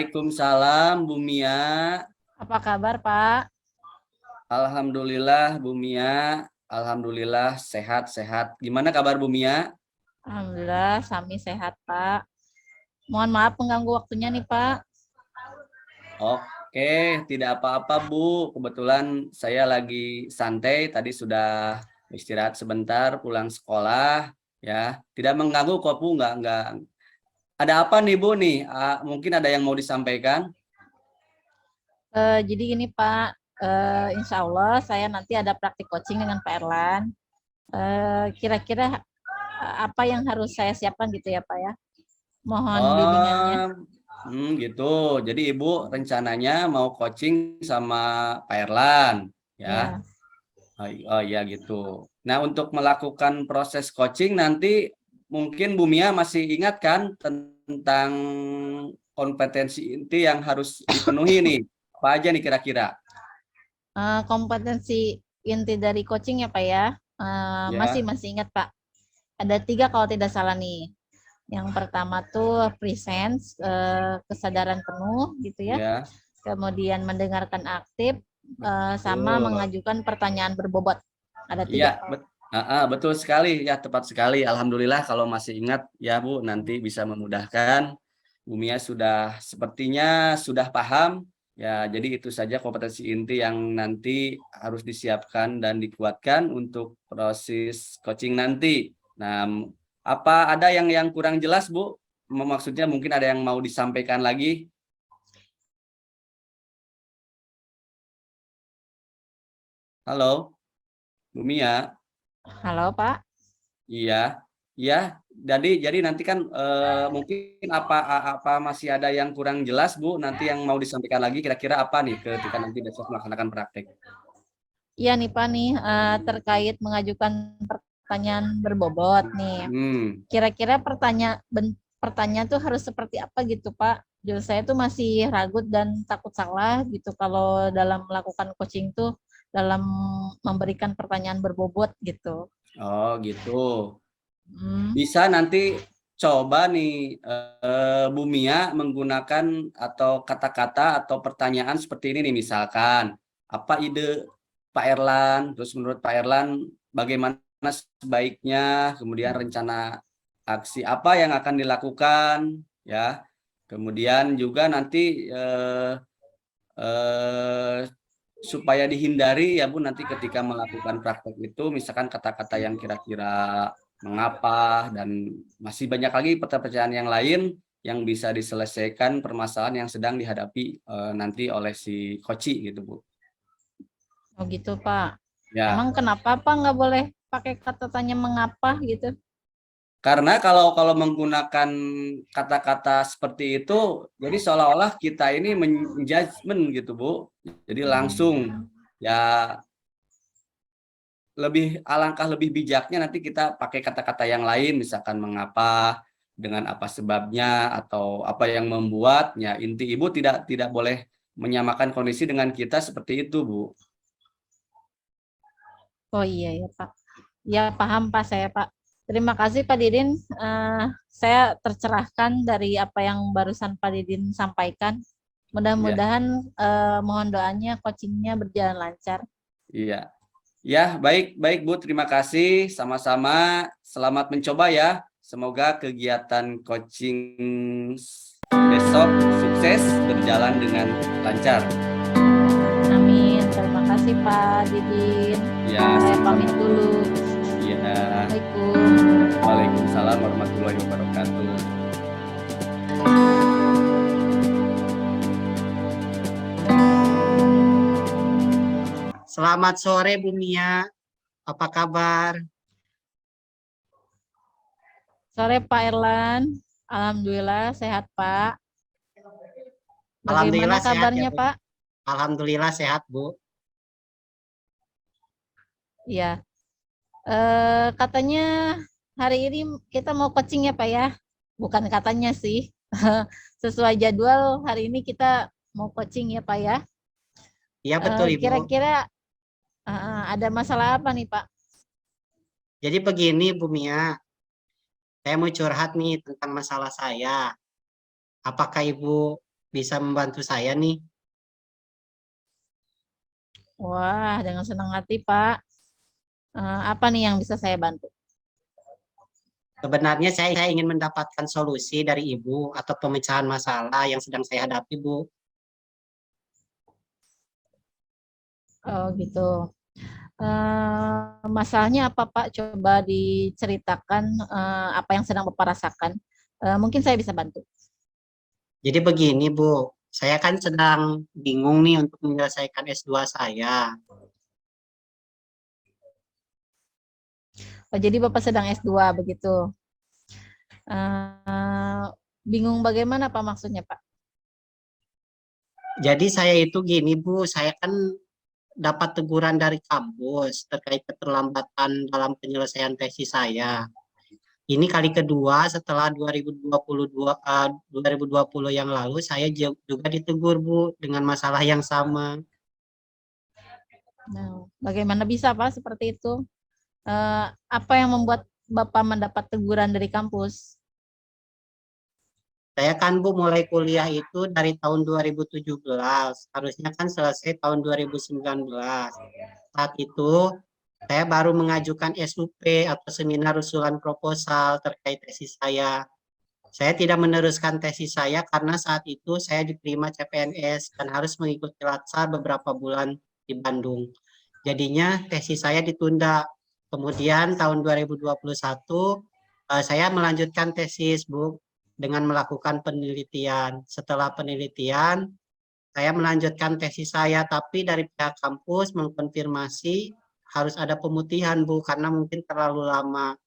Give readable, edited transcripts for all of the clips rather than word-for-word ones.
Waalaikumsalam Bu Mia. Apa kabar Pak? Alhamdulillah Bu Mia. Alhamdulillah sehat-sehat. Gimana kabar Bu Mia? Alhamdulillah Sami sehat Pak. Mohon maaf mengganggu waktunya nih Pak. Oke, tidak apa-apa Bu. Kebetulan saya lagi santai. Tadi sudah istirahat sebentar, pulang sekolah. Ya, tidak mengganggu kok Bu. Enggak. Ada apa nih Bu nih? Mungkin ada yang mau disampaikan? Jadi gini Pak, Insya Allah saya nanti ada praktik coaching dengan Pak Erlan. Kira-kira apa yang harus saya siapkan gitu ya Pak ya? Mohon bimbingannya. Gitu. Jadi Ibu rencananya mau coaching sama Pak Erlan, ya? Ya, Oh iya gitu. Nah, untuk melakukan proses coaching nanti mungkin Bu Mia masih ingat kan tentang kompetensi inti yang harus dipenuhi nih. Apa aja nih kira-kira? kompetensi inti dari coaching ya Pak ya. Ya, Masih ingat Pak. Ada 3 kalau tidak salah nih. Yang pertama tuh presence, kesadaran penuh gitu ya. ya. Kemudian mendengarkan aktif, sama Betul. mengajukan pertanyaan berbobot. Ada 3. Iya, betul sekali. Ya, tepat sekali. Alhamdulillah kalau masih ingat ya Bu, nanti bisa memudahkan. Bu Mia sudah sepertinya sudah paham. Ya, jadi itu saja kompetensi inti yang nanti harus disiapkan dan dikuatkan untuk proses coaching nanti. Nah, apa ada yang kurang jelas Bu? Maksudnya mungkin ada yang mau disampaikan lagi? Halo, Bu Mia. Halo Pak. Iya, iya. Jadi nanti kan mungkin apa masih ada yang kurang jelas Bu? Nanti yang mau disampaikan lagi kira-kira apa nih ketika nanti besok melaksanakan praktek? Iya nih Pak nih, terkait mengajukan pertanyaan berbobot nih. Hmm. Kira-kira pertanyaan tuh harus seperti apa gitu Pak? Jujur saya tuh masih ragu dan takut salah gitu kalau dalam melakukan coaching tuh dalam memberikan pertanyaan berbobot gitu. Oh gitu. Hmm. Bisa nanti coba nih Bu Mia menggunakan atau kata-kata atau pertanyaan seperti ini nih, misalkan apa ide Pak Erlan, terus menurut Pak Erlan bagaimana sebaiknya, kemudian rencana aksi apa yang akan dilakukan, ya. Kemudian juga nanti eh, supaya dihindari ya Bu nanti ketika melakukan praktek itu misalkan kata-kata yang kira-kira mengapa dan masih banyak lagi pertanyaan yang lain yang bisa diselesaikan permasalahan yang sedang dihadapi nanti oleh si koci gitu Bu. Oh gitu Pak. Emang Ya, kenapa Pak nggak boleh pakai kata tanya mengapa gitu? karena kalau menggunakan kata-kata seperti itu jadi seolah-olah kita ini menjudgment gitu Bu. Jadi langsung ya alangkah lebih bijaknya nanti kita pakai kata-kata yang lain misalkan mengapa dengan apa sebabnya atau apa yang membuatnya inti ibu tidak boleh menyamakan kondisi dengan kita seperti itu Bu. Oh iya ya Pak. Ya paham Pak saya Pak. Terima kasih Pak Didin. Saya tercerahkan dari apa yang barusan Pak Didin sampaikan. Iya, Mudah-mudahan mohon doanya coachingnya berjalan lancar. iya. Ya, baik baik Bu, terima kasih sama-sama. Selamat mencoba ya. Semoga kegiatan coaching besok sukses berjalan dengan lancar. Amin. Terima kasih Pak Didin. Ya, Saya sama-sama pamit Bu. dulu. Iya. Assalamualaikum. Waalaikumsalam warahmatullahi wabarakatuh. Selamat sore Bu Mia, apa kabar? Sore Pak Erlan. Alhamdulillah sehat Pak. Bagaimana Alhamdulillah sehat ya kabarnya Bu. Pak? Alhamdulillah sehat Bu. Ya, katanya hari ini kita mau coaching ya Pak ya? Bukan katanya sih. Sesuai jadwal hari ini kita mau coaching ya Pak ya? Iya betul Ibu. Kira-kira ada masalah apa nih Pak? Jadi begini Bu Mia, saya mau curhat nih tentang masalah saya. Apakah Ibu bisa membantu saya nih. Wah, dengan senang hati, Pak. Apa nih yang bisa saya bantu? Sebenarnya saya ingin mendapatkan solusi dari Ibu atau pemecahan masalah yang sedang saya hadapi, Bu. Oh, gitu. Masalahnya apa, Pak? Coba diceritakan apa yang sedang Bapak rasakan. Mungkin saya bisa bantu. Jadi begini, Bu. Saya kan sedang bingung nih untuk menyelesaikan S2 saya. Oh, jadi Bapak sedang S2 begitu. Eh, Bingung bagaimana, Pak, maksudnya, Pak? Jadi saya itu gini, Bu. Saya kan dapat teguran dari kampus terkait keterlambatan dalam penyelesaian tesis saya. Ini kali kedua setelah 2020 yang lalu saya juga ditegur, Bu, dengan masalah yang sama. Nah, bagaimana bisa, Pak, seperti itu? Apa yang membuat Bapak mendapat teguran dari kampus? Saya kan, Bu, mulai kuliah itu dari tahun 2017. Harusnya kan selesai tahun 2019. Saat itu saya baru mengajukan SUP atau seminar usulan proposal terkait tesis saya. Saya tidak meneruskan tesis saya karena saat itu saya diterima CPNS dan harus mengikuti latsar beberapa bulan di Bandung. Jadinya tesis saya ditunda. Kemudian tahun 2021 saya melanjutkan tesis, Bu, dengan melakukan penelitian. Setelah penelitian, saya melanjutkan tesis saya, tapi dari pihak kampus mengkonfirmasi harus ada pemutihan, Bu, karena mungkin terlalu lama.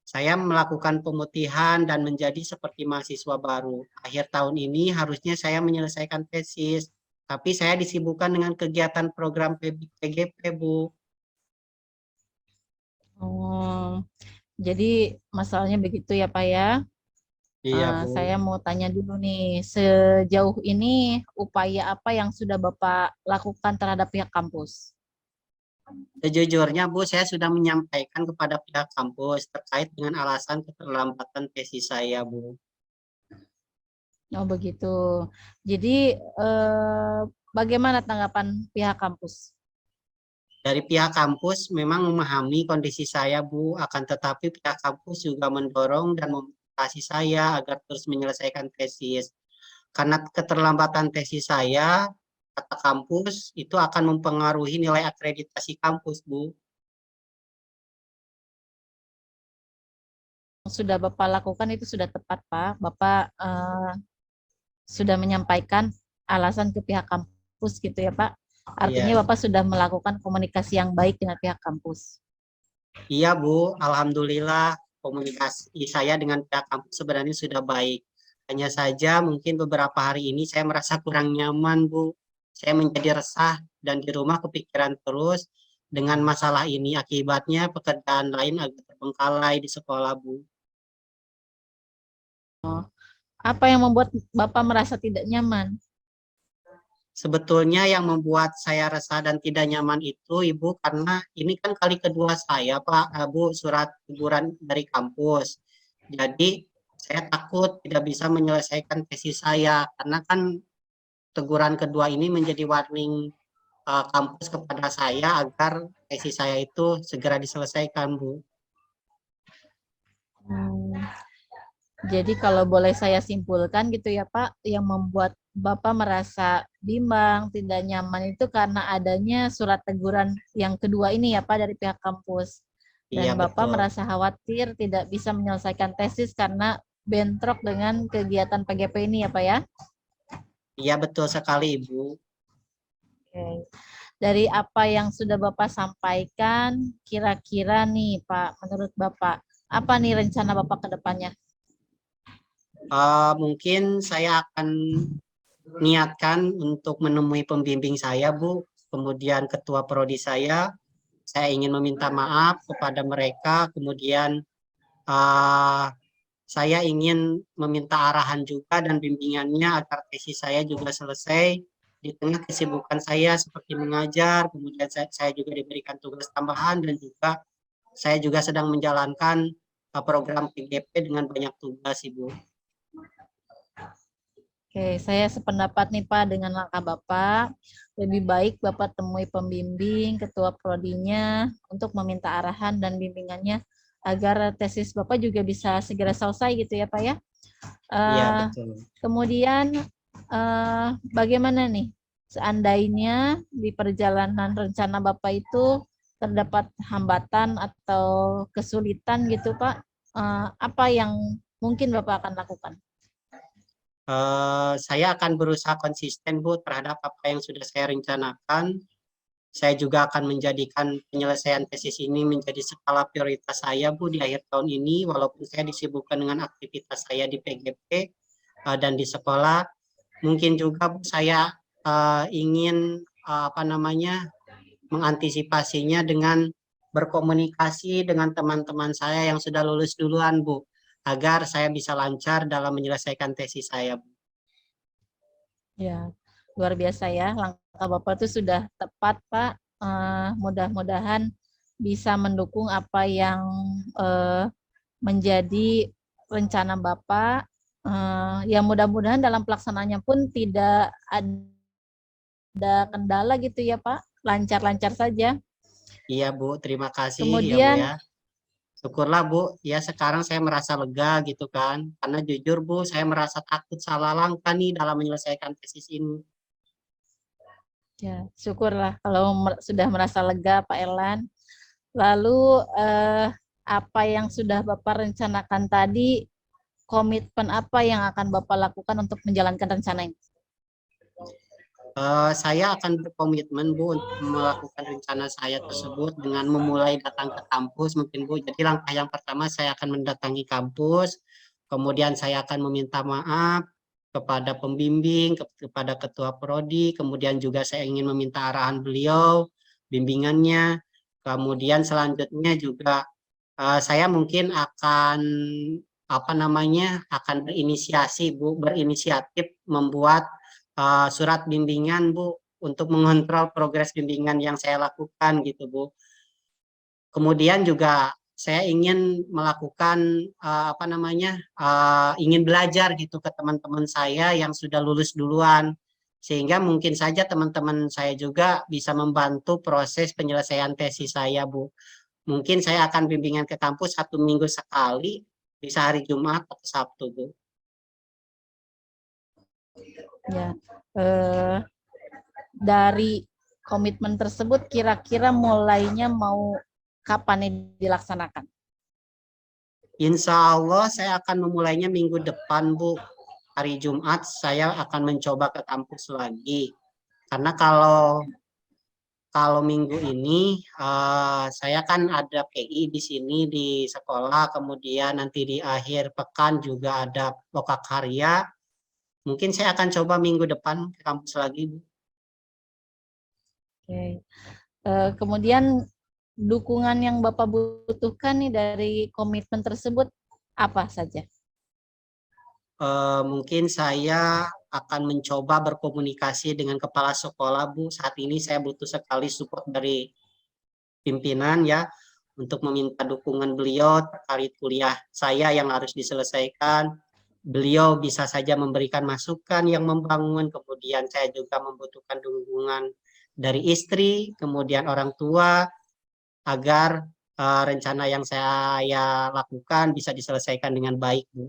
Saya melakukan pemutihan dan menjadi seperti mahasiswa baru. Akhir tahun ini harusnya saya menyelesaikan tesis, tapi saya disibukkan dengan kegiatan program PGP, Bu. Oh, jadi masalahnya begitu ya, Pak ya. Iya, Bu. Saya mau tanya dulu nih, sejauh ini upaya apa yang sudah Bapak lakukan terhadap pihak kampus? Sejujurnya, Bu, saya sudah menyampaikan kepada pihak kampus terkait dengan alasan keterlambatan tesis saya, Bu. Oh, begitu. Jadi bagaimana tanggapan pihak kampus? Dari pihak kampus memang memahami kondisi saya, Bu, akan tetapi pihak kampus juga mendorong dan memotivasi saya agar terus menyelesaikan tesis. Karena keterlambatan tesis saya, kata kampus, itu akan mempengaruhi nilai akreditasi kampus, Bu. Sudah Bapak lakukan itu sudah tepat, Pak. Bapak sudah menyampaikan alasan ke pihak kampus gitu ya, Pak. Iya, Artinya Bapak sudah melakukan komunikasi yang baik dengan pihak kampus. iya, Bu. Alhamdulillah komunikasi saya dengan pihak kampus sebenarnya sudah baik. Hanya saja mungkin beberapa hari ini saya merasa kurang nyaman, Bu. Saya menjadi resah dan di rumah kepikiran terus dengan masalah ini. Akibatnya pekerjaan lain agak terbengkalai di sekolah, Bu. Apa yang membuat Bapak merasa tidak nyaman? Sebetulnya yang membuat saya resah dan tidak nyaman itu, Ibu, karena ini kan kali kedua saya, Pak, Bu, surat teguran dari kampus. Jadi, saya takut tidak bisa menyelesaikan tesis saya, karena kan teguran kedua ini menjadi warning kampus kepada saya agar tesis saya itu segera diselesaikan, Bu. Hmm, jadi kalau boleh saya simpulkan gitu ya Pak, yang membuat Bapak merasa bimbang, tidak nyaman itu karena adanya surat teguran yang kedua ini ya Pak dari pihak kampus. Iya, Dan Bapak betul. merasa khawatir tidak bisa menyelesaikan tesis karena bentrok dengan kegiatan PGP ini ya Pak ya. Iya, betul sekali, Ibu. Oke. Dari apa yang sudah Bapak sampaikan, kira-kira nih Pak, menurut Bapak, apa nih rencana Bapak ke depannya? Mungkin saya akan niatkan untuk menemui pembimbing saya, Bu, kemudian ketua prodi saya ingin meminta maaf kepada mereka, kemudian uh, saya ingin meminta arahan juga dan bimbingannya agar tesis saya juga selesai di tengah kesibukan saya seperti mengajar, kemudian saya juga diberikan tugas tambahan dan juga saya juga sedang menjalankan program PGP dengan banyak tugas, Ibu. Oke, saya sependapat nih Pak dengan langkah Bapak. Lebih baik Bapak temui pembimbing, ketua prodinya untuk meminta arahan dan bimbingannya agar tesis Bapak juga bisa segera selesai gitu ya Pak ya. Iya, Eh, betul. Kemudian bagaimana nih seandainya di perjalanan rencana Bapak itu terdapat hambatan atau kesulitan gitu Pak, apa yang mungkin Bapak akan lakukan? Saya akan berusaha konsisten, Bu, terhadap apa yang sudah saya rencanakan. Saya juga akan menjadikan penyelesaian tesis ini menjadi skala prioritas saya, Bu, di akhir tahun ini, walaupun saya disibukkan dengan aktivitas saya di PGP dan di sekolah. Mungkin juga, Bu, saya ingin mengantisipasinya dengan berkomunikasi dengan teman-teman saya yang sudah lulus duluan, Bu, agar saya bisa lancar dalam menyelesaikan tesis saya, Bu. Ya, luar biasa ya. Langkah Bapak itu sudah tepat, Pak. Mudah-mudahan bisa mendukung apa yang menjadi rencana Bapak. Ya mudah-mudahan dalam pelaksanaannya pun tidak ada kendala gitu ya, Pak. Lancar-lancar saja. Iya, Bu, terima kasih ya, Bu, Kemudian, ya. Syukurlah, Bu, ya sekarang saya merasa lega gitu kan. Karena jujur, Bu, saya merasa takut salah langkah nih dalam menyelesaikan tesis ini. ya syukurlah kalau sudah merasa lega, Pak Erlan. Lalu apa yang sudah Bapak rencanakan tadi, komitmen apa yang akan Bapak lakukan untuk menjalankan rencana ini? Saya akan berkomitmen, Bu, untuk melakukan rencana saya tersebut dengan memulai datang ke kampus mungkin, Bu. Jadi langkah yang pertama saya akan mendatangi kampus, kemudian saya akan meminta maaf kepada pembimbing, kepada ketua prodi, kemudian juga saya ingin meminta arahan beliau, bimbingannya. Kemudian selanjutnya juga saya mungkin akan akan berinisiatif membuat surat bimbingan, Bu, untuk mengontrol progres bimbingan yang saya lakukan gitu, Bu. Kemudian juga saya ingin melakukan ingin belajar gitu ke teman-teman saya yang sudah lulus duluan, sehingga mungkin saja teman-teman saya juga bisa membantu proses penyelesaian tesis saya, Bu. Mungkin saya akan bimbingan ke kampus 1 minggu sekali, bisa hari Jumat atau Sabtu, Bu. Ya, dari komitmen tersebut kira-kira mulainya mau kapan ini dilaksanakan? Insya Allah saya akan memulainya minggu depan, Bu. Hari Jumat saya akan mencoba ke kampus lagi. Karena kalau minggu ini saya kan ada PI di sini di sekolah, kemudian nanti di akhir pekan juga ada lokakarya. Mungkin saya akan coba minggu depan ke kampus lagi, Bu. Oke. Kemudian dukungan yang Bapak butuhkan nih dari komitmen tersebut apa saja? Mungkin saya akan mencoba berkomunikasi dengan kepala sekolah, Bu. Saat ini saya butuh sekali support dari pimpinan ya, untuk meminta dukungan beliau terkait kuliah saya yang harus diselesaikan. Beliau bisa saja memberikan masukan yang membangun, kemudian saya juga membutuhkan dukungan dari istri, kemudian orang tua, agar rencana yang saya lakukan bisa diselesaikan dengan baik, Bu.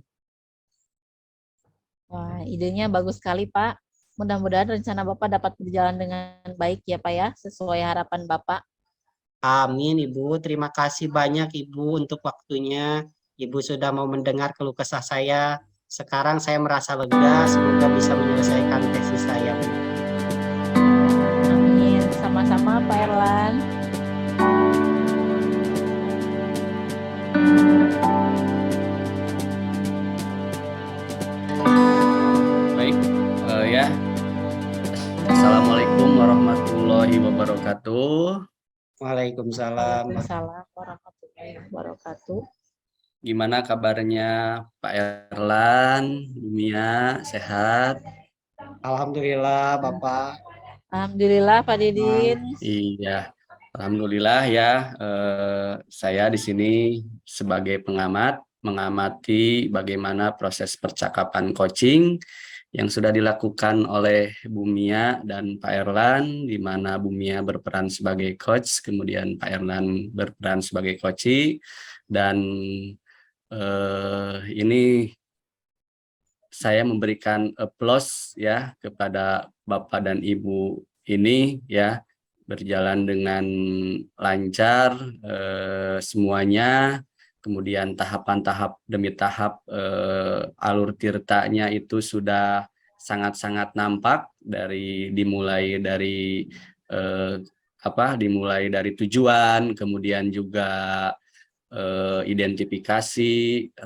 Wah, idenya bagus sekali, Pak. Mudah-mudahan rencana Bapak dapat berjalan dengan baik ya, Pak ya, sesuai harapan Bapak. Amin, Ibu. Terima kasih banyak, Ibu, untuk waktunya. Ibu sudah mau mendengar keluh kesah saya. Sekarang saya merasa lega, semoga bisa menyelesaikan tesis saya, Bu. Amin. Sama-sama, Pak Erlan. Baik, ya. Assalamualaikum warahmatullahi wabarakatuh. Waalaikumsalam. Waalaikumsalam warahmatullahi wabarakatuh. Gimana kabarnya Pak Erlan, Dumia, sehat? Alhamdulillah, Bapak. Alhamdulillah, Pak Didin. Iya, alhamdulillah ya. Saya di sini sebagai pengamat mengamati bagaimana proses percakapan coaching yang sudah dilakukan oleh Bu Mia dan Pak Erlan, di mana Bu Mia berperan sebagai coach, kemudian Pak Erlan berperan sebagai coachee, dan ini saya memberikan applause ya kepada Bapak dan Ibu ini ya, berjalan dengan lancar semuanya. Kemudian tahapan-tahap demi tahap alur tirtanya itu sudah sangat-sangat nampak dimulai dari dimulai dari tujuan, kemudian juga identifikasi,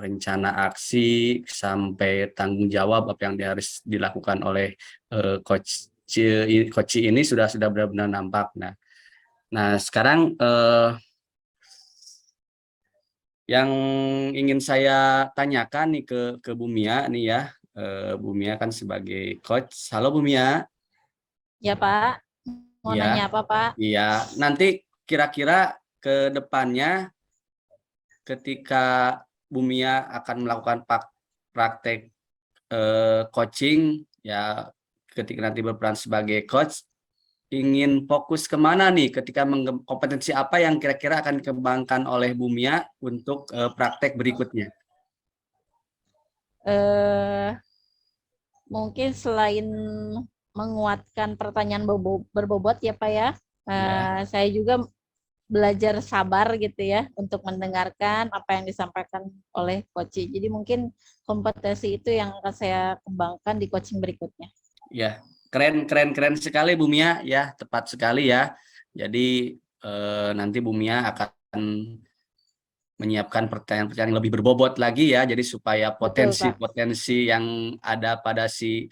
rencana aksi, sampai tanggung jawab apa yang harus dilakukan oleh coach ini sudah benar-benar nampak. Nah sekarang yang ingin saya tanyakan nih ke Bu Mia nih ya, Bu Mia kan sebagai coach. Halo Bu Mia. Ya Pak, mau Iya, nanya apa Pak? iya. Nanti kira-kira ke depannya ketika Bu Mia akan melakukan praktek coaching ya, ketika nanti berperan sebagai coach, ingin fokus kemana nih ketika kompetensi apa yang kira-kira akan dikembangkan oleh Bu Mia untuk praktek berikutnya? Mungkin selain menguatkan pertanyaan berbobot ya Pak ya, Ya. saya juga belajar sabar gitu ya untuk mendengarkan apa yang disampaikan oleh coach. Jadi mungkin kompetensi itu yang akan saya kembangkan di coaching berikutnya. Ya, keren sekali Bu Mia ya, tepat sekali ya. Jadi nanti Bu Mia akan menyiapkan pertanyaan-pertanyaan yang lebih berbobot lagi ya, jadi supaya potensi-potensi yang ada pada si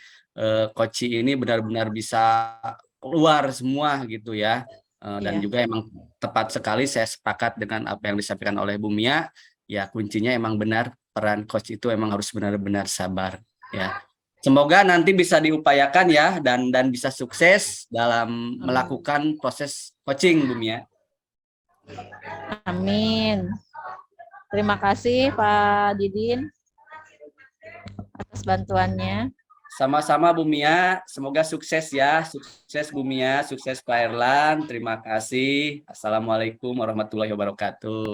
coach ini benar-benar bisa keluar semua gitu ya. Dan juga emang tepat sekali saya sepakat dengan apa yang disampaikan oleh Bu Mia, ya kuncinya emang benar, peran coach itu emang harus benar-benar sabar ya. Semoga nanti bisa diupayakan ya, dan bisa sukses dalam melakukan proses coaching Bu Mia. Amin. Terima kasih Pak Didin atas bantuannya. Sama-sama Bu Mia, semoga sukses ya. Sukses Bu Mia, sukses Pak Erlan. Terima kasih. Assalamualaikum warahmatullahi wabarakatuh.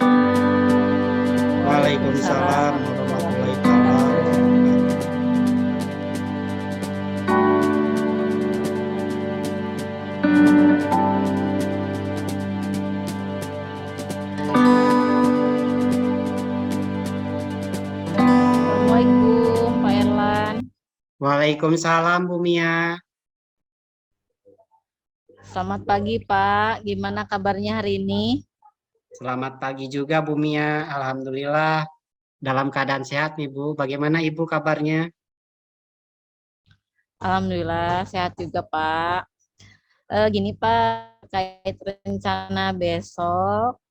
Waalaikumsalam warahmatullahi wabarakatuh. Assalamualaikum Pak Erlan. Waalaikumsalam Bu Mia. Selamat pagi Pak, gimana kabarnya hari ini? Selamat pagi juga Bu Mia. Alhamdulillah dalam keadaan sehat nih Bu. Bagaimana Ibu kabarnya? Alhamdulillah sehat juga Pak. Gini Pak, terkait rencana besok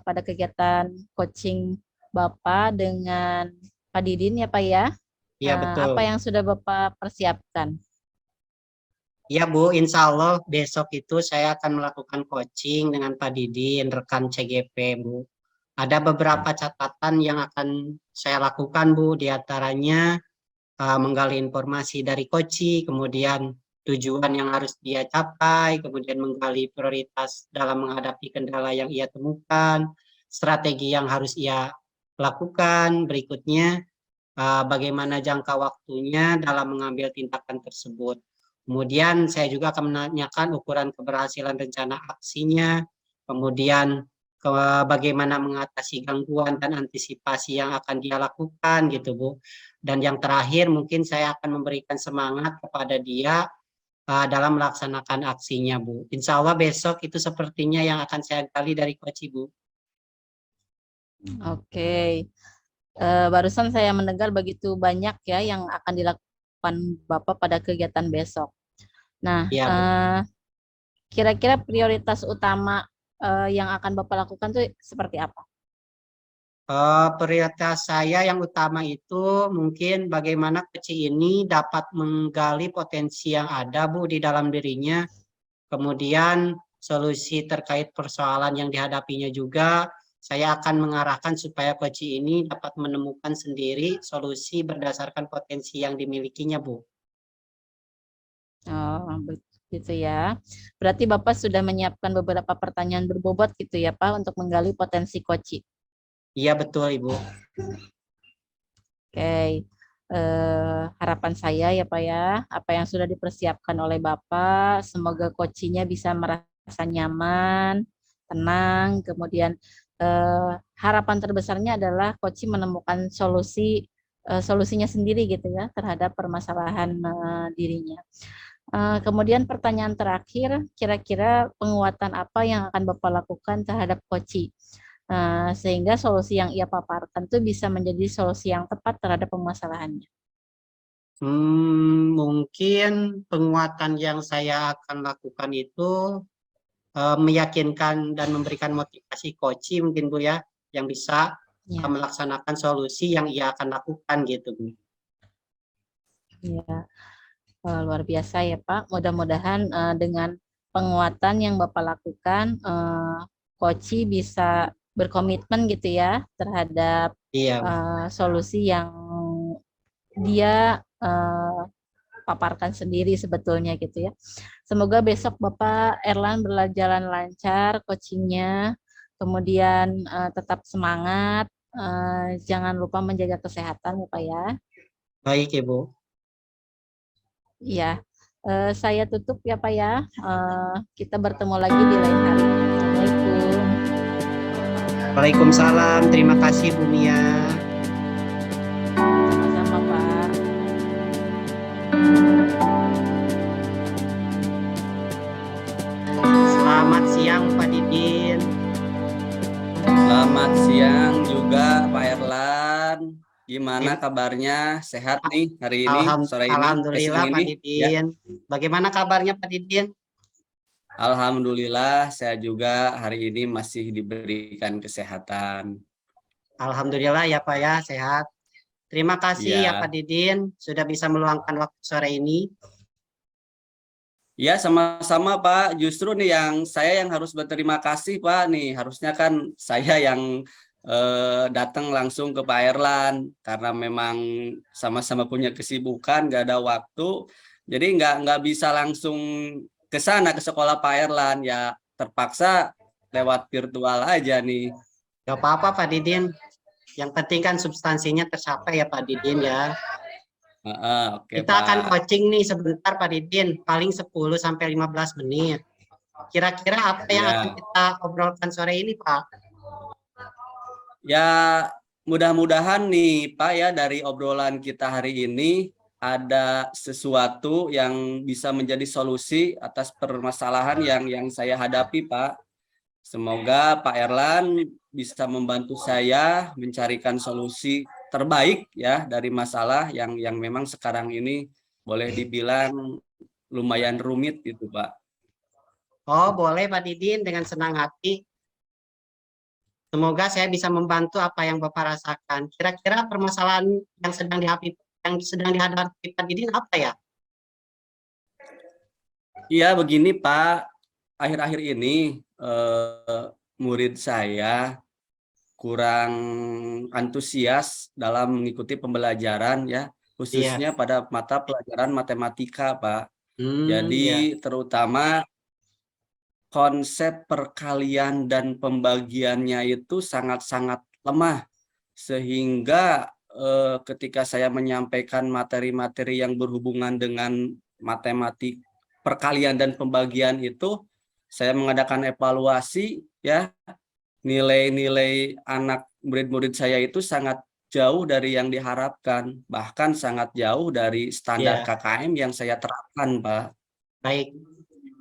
pada kegiatan coaching Bapak dengan Pak Didin ya Pak ya. Iya betul. Apa yang sudah Bapak persiapkan? Ya Bu, insya Allah besok itu saya akan melakukan coaching dengan Pak Didin, rekan CGP Bu. Ada beberapa catatan yang akan saya lakukan Bu, diantaranya menggali informasi dari coaching, kemudian tujuan yang harus dia capai, kemudian menggali prioritas dalam menghadapi kendala yang ia temukan, strategi yang harus ia lakukan, berikutnya bagaimana jangka waktunya dalam mengambil tindakan tersebut. Kemudian saya juga akan menanyakan ukuran keberhasilan rencana aksinya, kemudian bagaimana mengatasi gangguan dan antisipasi yang akan dia lakukan gitu Bu. Dan yang terakhir mungkin saya akan memberikan semangat kepada dia dalam melaksanakan aksinya Bu. Insya Allah besok itu sepertinya yang akan saya gali dari Coach Ibu. Oke. Barusan saya mendengar begitu banyak ya yang akan dilakukan Bapak pada kegiatan besok. Nah, Ya, kira-kira prioritas utama yang akan Bapak lakukan itu seperti apa? Prioritas saya yang utama itu mungkin bagaimana kecil ini dapat menggali potensi yang ada Bu di dalam dirinya, kemudian solusi terkait persoalan yang dihadapinya juga saya akan mengarahkan supaya coach ini dapat menemukan sendiri solusi berdasarkan potensi yang dimilikinya Bu. Oh, begitu ya. Berarti Bapak sudah menyiapkan beberapa pertanyaan berbobot gitu ya, Pak, untuk menggali potensi Koci. Iya betul Ibu. Oke. Harapan saya ya, Pak ya, apa yang sudah dipersiapkan oleh Bapak, semoga Kocinya bisa merasa nyaman, tenang, kemudian harapan terbesarnya adalah Koci menemukan solusinya sendiri gitu ya terhadap permasalahan dirinya. Kemudian pertanyaan terakhir, kira-kira penguatan apa yang akan Bapak lakukan terhadap Koci? Sehingga solusi yang ia paparkan itu bisa menjadi solusi yang tepat terhadap permasalahannya. Mungkin penguatan yang saya akan lakukan itu meyakinkan dan memberikan motivasi Koci mungkin Bu ya, yang bisa Ya, melaksanakan solusi yang ia akan lakukan gitu Bu. ya. Luar biasa ya Pak. Mudah-mudahan dengan penguatan yang Bapak lakukan, Koci bisa berkomitmen gitu ya terhadap Iya, solusi yang dia paparkan sendiri sebetulnya gitu ya. Semoga besok Bapak Erlan berjalan lancar coachingnya, kemudian tetap semangat, jangan lupa menjaga kesehatan ya Pak ya. baik Ibu. Iya, saya tutup ya Pak ya. Kita bertemu lagi di lain hari. Assalamualaikum. Waalaikumsalam, terima kasih Bu Mia. Sama-sama Pak. Selamat siang Pak Didin. Selamat siang juga Pak Erlan. Gimana kabarnya? Sehat nih hari ini, sore ini, siang Alhamdulillah Pak ini? Ya. Didin. Bagaimana kabarnya Pak Didin? Alhamdulillah saya juga hari ini masih diberikan kesehatan. Alhamdulillah ya Pak ya, sehat. Terima kasih ya Pak Ya, Didin sudah bisa meluangkan waktu sore ini. ya sama-sama Pak. Justru nih yang harus berterima kasih Pak nih. Harusnya kan saya yang datang langsung ke Pak Erlan karena memang sama-sama punya kesibukan, nggak ada waktu. Jadi nggak bisa langsung ke sana ke sekolah Pak Erlan ya terpaksa lewat virtual aja nih. Gak apa-apa Pak Didin. Yang penting kan substansinya tercapai ya Pak Didin ya. Oke Kita akan Pak. coaching nih sebentar Pak Didin, paling 10 sampai 15 menit. Kira-kira apa yang akan Ya. kita obrolkan sore ini Pak? Ya, mudah-mudahan nih Pak ya dari obrolan kita hari ini ada sesuatu yang bisa menjadi solusi atas permasalahan yang saya hadapi Pak. Semoga Pak Erlan bisa membantu saya mencarikan solusi terbaik ya dari masalah yang memang sekarang ini boleh dibilang lumayan rumit gitu Pak. Oh boleh Pak Didin, dengan senang hati. Semoga saya bisa membantu apa yang Bapak rasakan. Kira-kira permasalahan yang sedang dihadapi Pak Didin apa ya? Iya begini Pak, akhir-akhir ini murid saya kurang antusias dalam mengikuti pembelajaran ya, Iya. khususnya pada mata pelajaran matematika, Pak. Ya. Jadi terutama konsep perkalian dan pembagiannya itu sangat-sangat lemah sehingga ketika saya menyampaikan materi-materi yang berhubungan dengan matematik perkalian dan pembagian itu saya mengadakan evaluasi ya nilai-nilai anak murid-murid saya itu sangat jauh dari yang diharapkan, bahkan sangat jauh dari standar Ya, KKM yang saya terapkan, Pak. baik.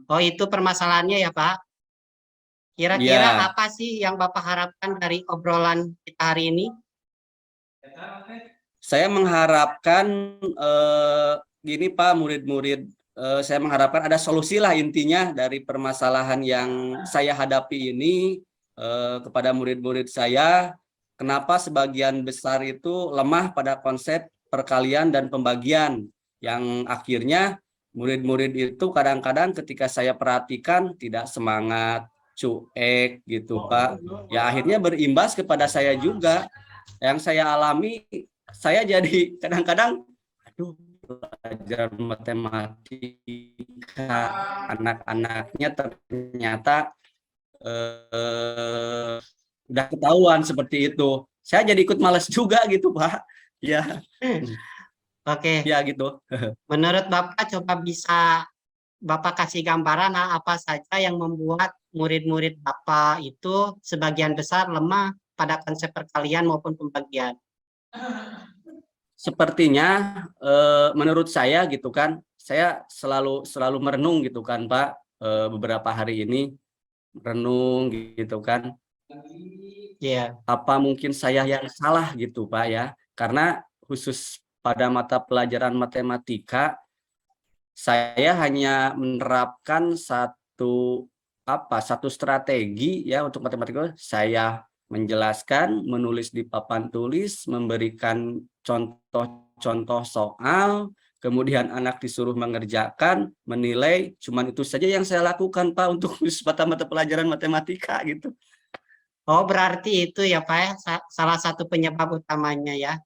Oh, itu permasalahannya ya, Pak. Kira-kira Ya, apa sih yang Bapak harapkan dari obrolan kita hari ini? saya mengharapkan gini Pak, murid-murid, saya mengharapkan ada solusi lah intinya dari permasalahan yang saya hadapi ini kepada murid-murid saya. Kenapa sebagian besar itu lemah pada konsep perkalian dan pembagian yang akhirnya murid-murid itu kadang-kadang ketika saya perhatikan tidak semangat, cuek gitu Pak. Ya akhirnya berimbas kepada saya juga. Yang saya alami, saya jadi kadang-kadang aduh pelajaran matematika anak-anaknya ternyata udah ketahuan seperti itu. Saya jadi ikut males juga gitu, Pak. Ya, Oke, ya gitu. menurut Bapak coba bisa Bapak kasih gambaran apa saja yang membuat murid-murid Bapak itu sebagian besar lemah pada konsep perkalian maupun pembagian. Sepertinya menurut saya gitu kan, saya selalu merenung gitu kan, Pak. Beberapa hari ini renung gitu kan. Iya. Apa mungkin saya yang salah gitu, Pak ya? Karena khusus pada mata pelajaran matematika, saya hanya menerapkan satu strategi ya untuk matematika. Saya menjelaskan, menulis di papan tulis, memberikan contoh-contoh soal, kemudian anak disuruh mengerjakan, menilai, cuman itu saja yang saya lakukan, Pak, untuk khusus mata pelajaran matematika gitu. Oh, berarti itu ya Pak ya, salah satu penyebab utamanya ya.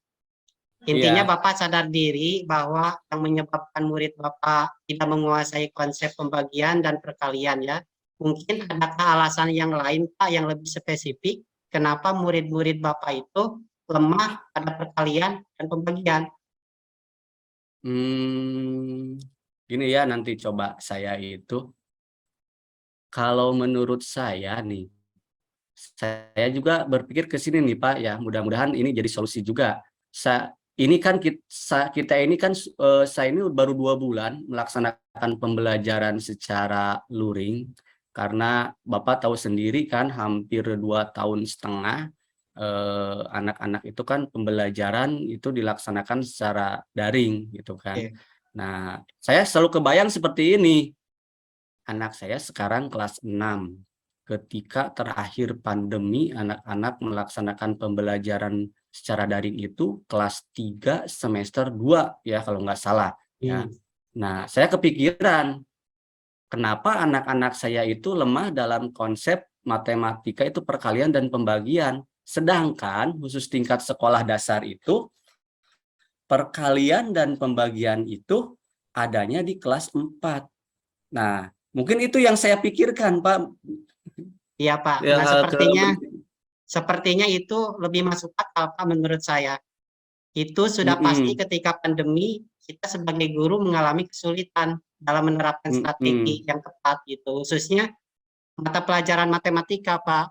Intinya Iya. Bapak sadar diri bahwa yang menyebabkan murid Bapak tidak menguasai konsep pembagian dan perkalian ya. Mungkin adakah alasan yang lain Pak yang lebih spesifik kenapa murid-murid Bapak itu lemah pada perkalian dan pembagian? Gini ya, nanti coba saya itu, kalau menurut saya nih, saya juga berpikir ke sini nih Pak ya, mudah-mudahan ini jadi solusi juga. Ini kan kita ini kan saya ini baru 2 bulan melaksanakan pembelajaran secara luring, karena Bapak tahu sendiri kan hampir 2 tahun setengah anak-anak itu kan pembelajaran itu dilaksanakan secara daring gitu kan. Oke. Nah, saya selalu kebayang seperti ini. Anak saya sekarang kelas 6. Ketika terakhir pandemi, anak-anak melaksanakan pembelajaran secara daring itu kelas 3 semester 2 ya kalau nggak salah ya. Nah, saya kepikiran kenapa anak-anak saya itu lemah dalam konsep matematika itu perkalian dan pembagian. Sedangkan khusus tingkat sekolah dasar itu perkalian dan pembagian itu adanya di kelas 4. Nah, mungkin itu yang saya pikirkan, Pak. Iya Pak. Ya, Nah, sepertinya itu lebih masuk akal Pak menurut saya. Itu sudah pasti ketika pandemi kita sebagai guru mengalami kesulitan dalam menerapkan strategi yang tepat gitu, khususnya mata pelajaran matematika, Pak.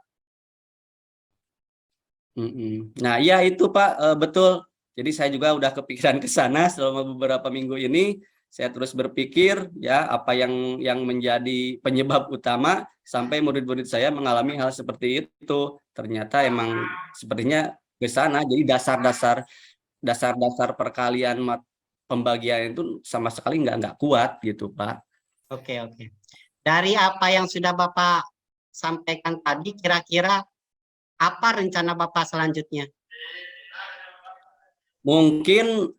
Nah, iya itu Pak, betul. Jadi saya juga udah kepikiran ke sana selama beberapa minggu ini. Saya terus berpikir ya apa yang menjadi penyebab utama sampai murid-murid saya mengalami hal seperti itu. Ternyata emang sepertinya ke sana. Jadi dasar perkalian pembagian itu sama sekali nggak kuat gitu Pak. Oke, oke. Dari apa yang sudah Bapak sampaikan tadi, kira-kira apa rencana Bapak selanjutnya? Mungkin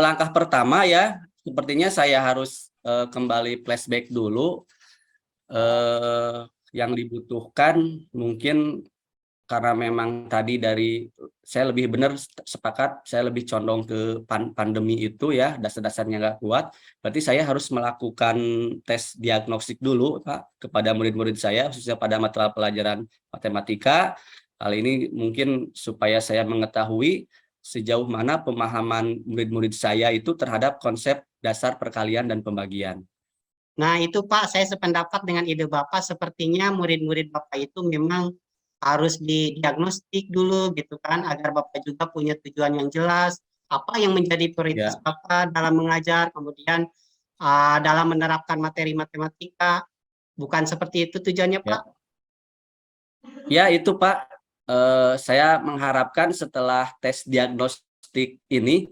langkah pertama ya, sepertinya saya harus kembali flashback dulu. Yang dibutuhkan mungkin karena memang tadi saya lebih benar sepakat, saya lebih condong ke pandemi itu ya, dasar-dasarnya nggak kuat. Berarti saya harus melakukan tes diagnostik dulu Pak kepada murid-murid saya, khususnya pada mata pelajaran matematika. Hal ini mungkin supaya saya mengetahui sejauh mana pemahaman murid-murid saya itu terhadap konsep dasar perkalian dan pembagian. Nah, itu Pak, saya sependapat dengan ide Bapak. Sepertinya murid-murid Bapak itu memang harus didiagnostik dulu gitu kan, agar Bapak juga punya tujuan yang jelas, apa yang menjadi prioritas Ya. Bapak dalam mengajar, kemudian dalam menerapkan materi matematika. Bukan seperti itu tujuannya, Pak? Ya, itu Pak. Saya mengharapkan setelah tes diagnostik ini,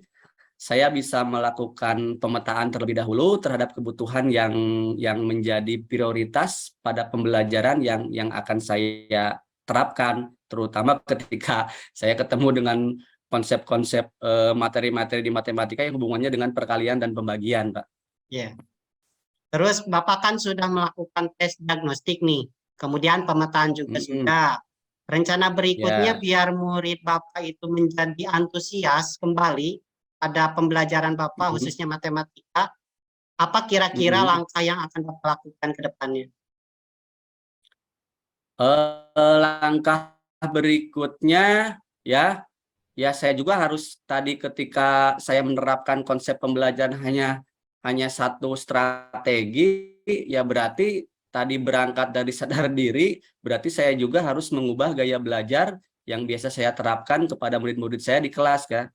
saya bisa melakukan pemetaan terlebih dahulu terhadap kebutuhan yang menjadi prioritas pada pembelajaran yang akan saya terapkan, terutama ketika saya ketemu dengan konsep-konsep materi-materi di matematika yang hubungannya dengan perkalian dan pembagian, Pak. Ya. Terus Bapak kan sudah melakukan tes diagnostik nih, kemudian pemetaan juga sudah. Rencana berikutnya biar murid Bapak itu menjadi antusias kembali pada pembelajaran Bapak, khususnya matematika, apa kira-kira langkah yang akan Bapak lakukan ke depannya? Langkah berikutnya ya, saya juga harus tadi ketika saya menerapkan konsep pembelajaran hanya satu strategi, ya berarti tadi berangkat dari sadar diri, berarti saya juga harus mengubah gaya belajar yang biasa saya terapkan kepada murid-murid saya di kelas kan.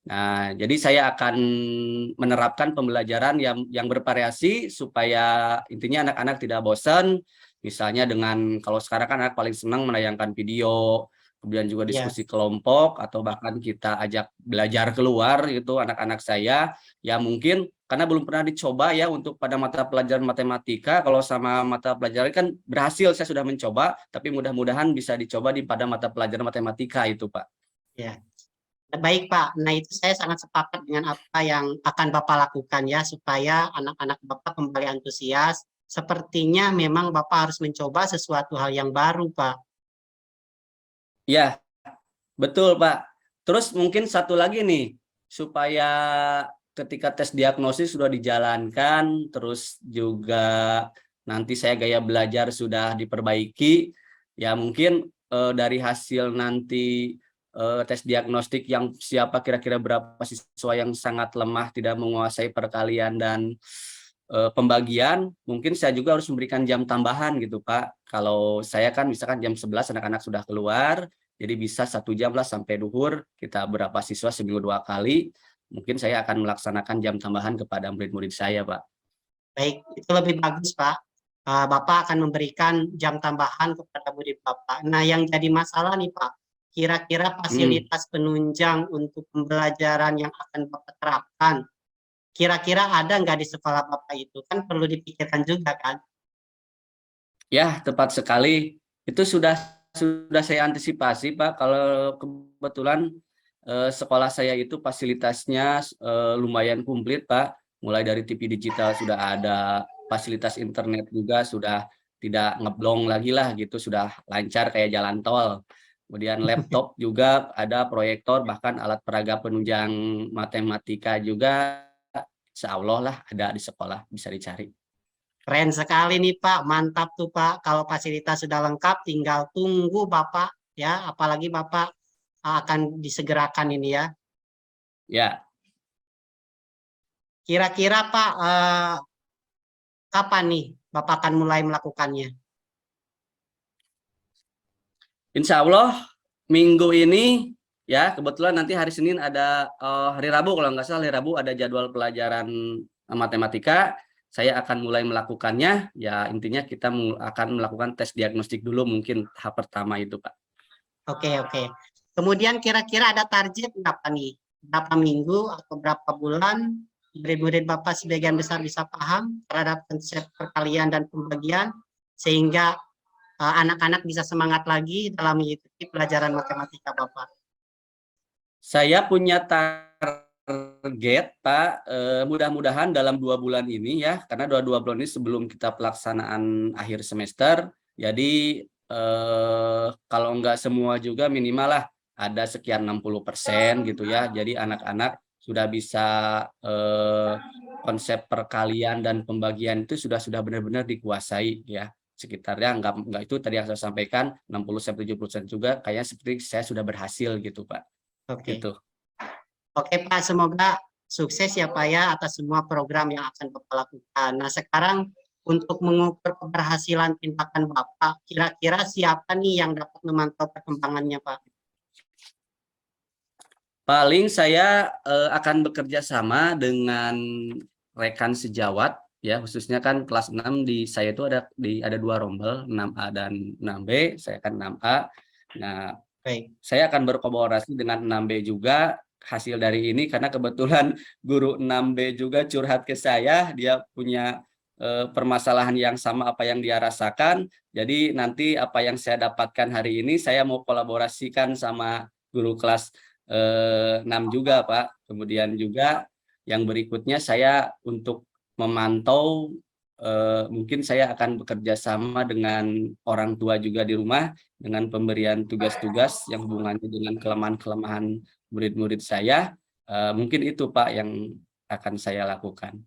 Nah, jadi saya akan menerapkan pembelajaran yang bervariasi supaya intinya anak-anak tidak bosan. Misalnya dengan kalau sekarang kan anak paling senang menayangkan video, kemudian juga diskusi kelompok atau bahkan kita ajak belajar keluar gitu anak-anak saya. Ya mungkin karena belum pernah dicoba ya untuk pada mata pelajaran matematika, kalau sama mata pelajaran kan berhasil saya sudah mencoba, tapi mudah-mudahan bisa dicoba pada mata pelajaran matematika itu, Pak. Ya. Baik Pak, nah itu saya sangat sepakat dengan apa yang akan Bapak lakukan ya, supaya anak-anak Bapak kembali antusias. Sepertinya memang Bapak harus mencoba sesuatu hal yang baru Pak. Ya, betul Pak. Terus mungkin satu lagi nih, supaya ketika tes diagnosis sudah dijalankan, terus juga nanti saya gaya belajar sudah diperbaiki, ya mungkin dari hasil nanti tes diagnostik yang siapa kira-kira berapa siswa yang sangat lemah, tidak menguasai perkalian dan pembagian, mungkin saya juga harus memberikan jam tambahan gitu Pak. Kalau saya kan misalkan jam 11 anak-anak sudah keluar, jadi bisa 1 jam lah sampai duhur, kita berapa siswa seminggu 2 kali, mungkin saya akan melaksanakan jam tambahan kepada murid-murid saya Pak. Baik, itu lebih bagus Pak. Bapak akan memberikan jam tambahan kepada murid Bapak. Nah yang jadi masalah nih Pak, kira-kira fasilitas penunjang untuk pembelajaran yang akan Bapak terapkan, kira-kira ada nggak di sekolah Bapak itu? Kan perlu dipikirkan juga kan? Ya, tepat sekali. Itu sudah saya antisipasi, Pak. Kalau kebetulan sekolah saya itu fasilitasnya lumayan komplit, Pak. Mulai dari TV digital sudah ada, fasilitas internet juga sudah tidak ngeblong lagi lah gitu, sudah lancar kayak jalan tol. Kemudian laptop juga ada, proyektor, bahkan alat peraga penunjang matematika juga, insya Allah lah ada di sekolah, bisa dicari. Keren sekali nih Pak, mantap tuh Pak. Kalau fasilitas sudah lengkap, tinggal tunggu Bapak ya. Apalagi Bapak akan disegerakan ini ya. Ya. Kira-kira Pak, kapan nih Bapak akan mulai melakukannya? Insya Allah minggu ini ya, kebetulan nanti hari Senin ada hari Rabu, kalau nggak salah hari Rabu ada jadwal pelajaran matematika. Saya akan mulai melakukannya. Ya intinya kita akan melakukan tes diagnostik dulu mungkin tahap pertama itu Pak. Oke. Kemudian kira-kira ada target berapa nih? Berapa minggu atau berapa bulan murid-murid Bapak sebagian besar bisa paham terhadap konsep perkalian dan pembagian sehingga anak-anak bisa semangat lagi dalam mengikuti pelajaran matematika Bapak. Saya punya target Pak, mudah-mudahan dalam 2 bulan ini ya, karena 2 bulan ini sebelum kita pelaksanaan akhir semester, jadi kalau enggak semua juga minimal lah ada sekian 60% gitu ya, jadi anak-anak sudah bisa konsep perkalian dan pembagian itu sudah benar-benar dikuasai ya, sekitarnya enggak itu tadi yang saya sampaikan 60-70% juga kayaknya seperti saya sudah berhasil gitu Pak. Oke. Gitu. Oke Pak, semoga sukses ya Pak ya atas semua program yang akan Bapak lakukan. Nah sekarang untuk mengukur keberhasilan tindakan Bapak, kira-kira siapa nih yang dapat memantau perkembangannya Pak? Paling saya akan bekerja sama dengan rekan sejawat ya, khususnya kan kelas 6 di saya itu ada 2 rombel, 6A dan 6B, saya kan 6A. Nah, Baik. saya akan berkolaborasi dengan 6B juga hasil dari ini karena kebetulan guru 6B juga curhat ke saya, dia punya permasalahan yang sama apa yang dia rasakan. Jadi nanti apa yang saya dapatkan hari ini saya mau kolaborasikan sama guru kelas 6 juga Pak. Kemudian juga yang berikutnya saya untuk memantau mungkin saya akan bekerja sama dengan orang tua juga di rumah dengan pemberian tugas-tugas yang hubungannya dengan kelemahan-kelemahan murid-murid saya Mungkin itu Pak yang akan saya lakukan.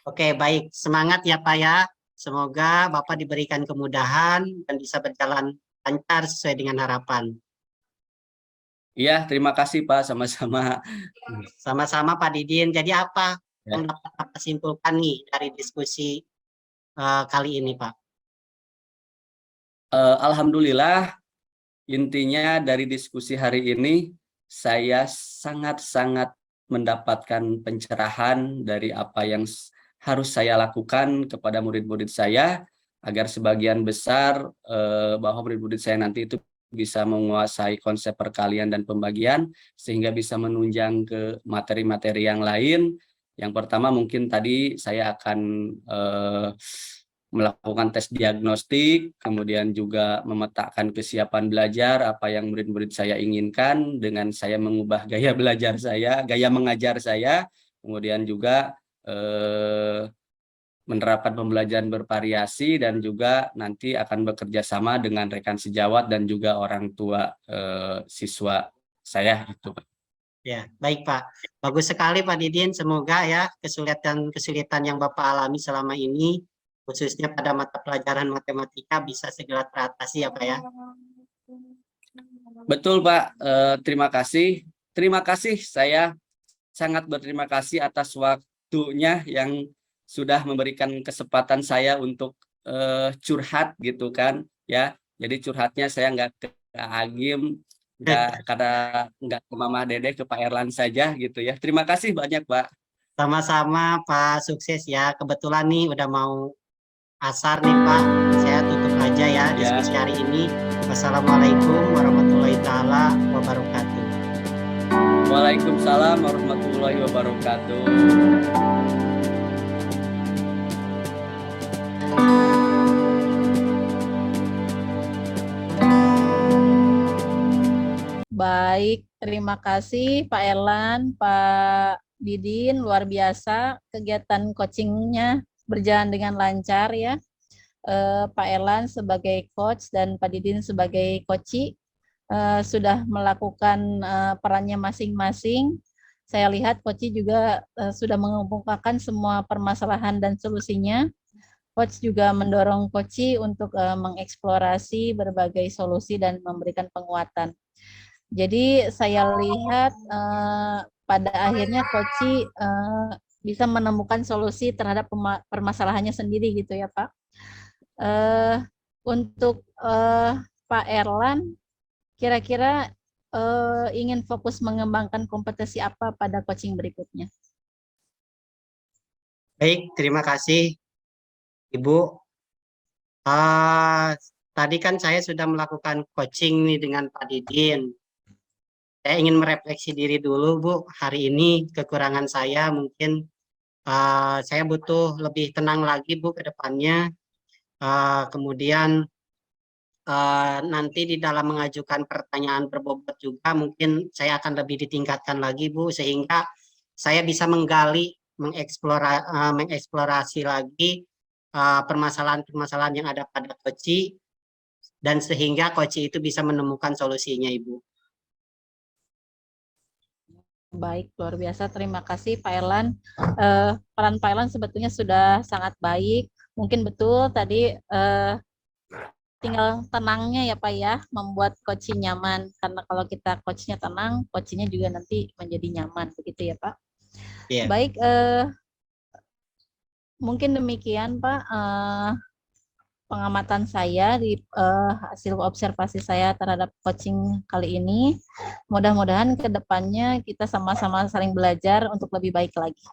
Oke, baik. Semangat ya Pak ya. Semoga Bapak diberikan kemudahan dan bisa berjalan lancar sesuai dengan harapan. Iya, terima kasih Pak, sama-sama. Sama-sama Pak Didin. Jadi apa Ya. yang dapat Bapak simpulkan nih dari diskusi kali ini Pak? Alhamdulillah, intinya dari diskusi hari ini, saya sangat-sangat mendapatkan pencerahan dari apa yang harus saya lakukan kepada murid-murid saya, agar sebagian besar bahwa murid-murid saya nanti itu bisa menguasai konsep perkalian dan pembagian, sehingga bisa menunjang ke materi-materi yang lain. Yang pertama mungkin tadi saya akan melakukan tes diagnostik, kemudian juga memetakan kesiapan belajar, apa yang murid-murid saya inginkan, dengan saya mengubah gaya belajar saya, gaya mengajar saya, kemudian juga menerapkan pembelajaran bervariasi, dan juga nanti akan bekerja sama dengan rekan sejawat dan juga orang tua siswa saya itu, Pak. Ya, baik Pak. Bagus sekali Pak Didin. Semoga ya kesulitan-kesulitan yang Bapak alami selama ini, khususnya pada mata pelajaran matematika, bisa segera teratasi ya Pak ya. Betul Pak, terima kasih. Terima kasih, saya sangat berterima kasih atas waktunya yang sudah memberikan kesempatan saya untuk curhat gitu kan ya. Jadi curhatnya saya nggak ke Agim, nggak karena nggak ke Mama Dede, ke Pak Erlan saja gitu ya. Terima kasih banyak Pak. Sama-sama Pak, sukses ya. Kebetulan nih udah mau asar nih Pak. Saya tutup aja ya Ya, diskusi hari ini. Wassalamualaikum warahmatullahi taala wabarakatuh. Waalaikumsalam warahmatullahi wabarakatuh. Baik, terima kasih Pak Erlan, Pak Didin, luar biasa kegiatan coachingnya berjalan dengan lancar ya. Pak Erlan sebagai coach dan Pak Didin sebagai coachee sudah melakukan perannya masing-masing. Saya lihat coachee juga sudah mengemukakan semua permasalahan dan solusinya. Coach juga mendorong coachee untuk mengeksplorasi berbagai solusi dan memberikan penguatan. Jadi saya lihat pada akhirnya coachee bisa menemukan solusi terhadap permasalahannya sendiri gitu ya Pak. Untuk Pak Erlan, kira-kira ingin fokus mengembangkan kompetensi apa pada coaching berikutnya? Baik, terima kasih Ibu. Tadi kan saya sudah melakukan coaching nih dengan Pak Didin. Saya ingin merefleksi diri dulu, Bu. Hari ini kekurangan saya mungkin saya butuh lebih tenang lagi, Bu, ke depannya. Kemudian nanti di dalam mengajukan pertanyaan berbobot juga mungkin saya akan lebih ditingkatkan lagi, Bu, sehingga saya bisa menggali, mengeksplorasi lagi permasalahan-permasalahan yang ada pada coaching, dan sehingga coaching itu bisa menemukan solusinya, Ibu. Baik, luar biasa. Terima kasih Pak Erlan. Peran Pak Erlan sebetulnya sudah sangat baik. Mungkin betul tadi tinggal tenangnya ya Pak ya, membuat coaching nyaman. Karena kalau kita coachnya tenang, coachingnya juga nanti menjadi nyaman. Begitu ya Pak. Yeah. Baik, mungkin demikian Pak pengamatan saya di hasil observasi saya terhadap coaching kali ini. Mudah-mudahan ke depannya kita sama-sama saling belajar untuk lebih baik lagi.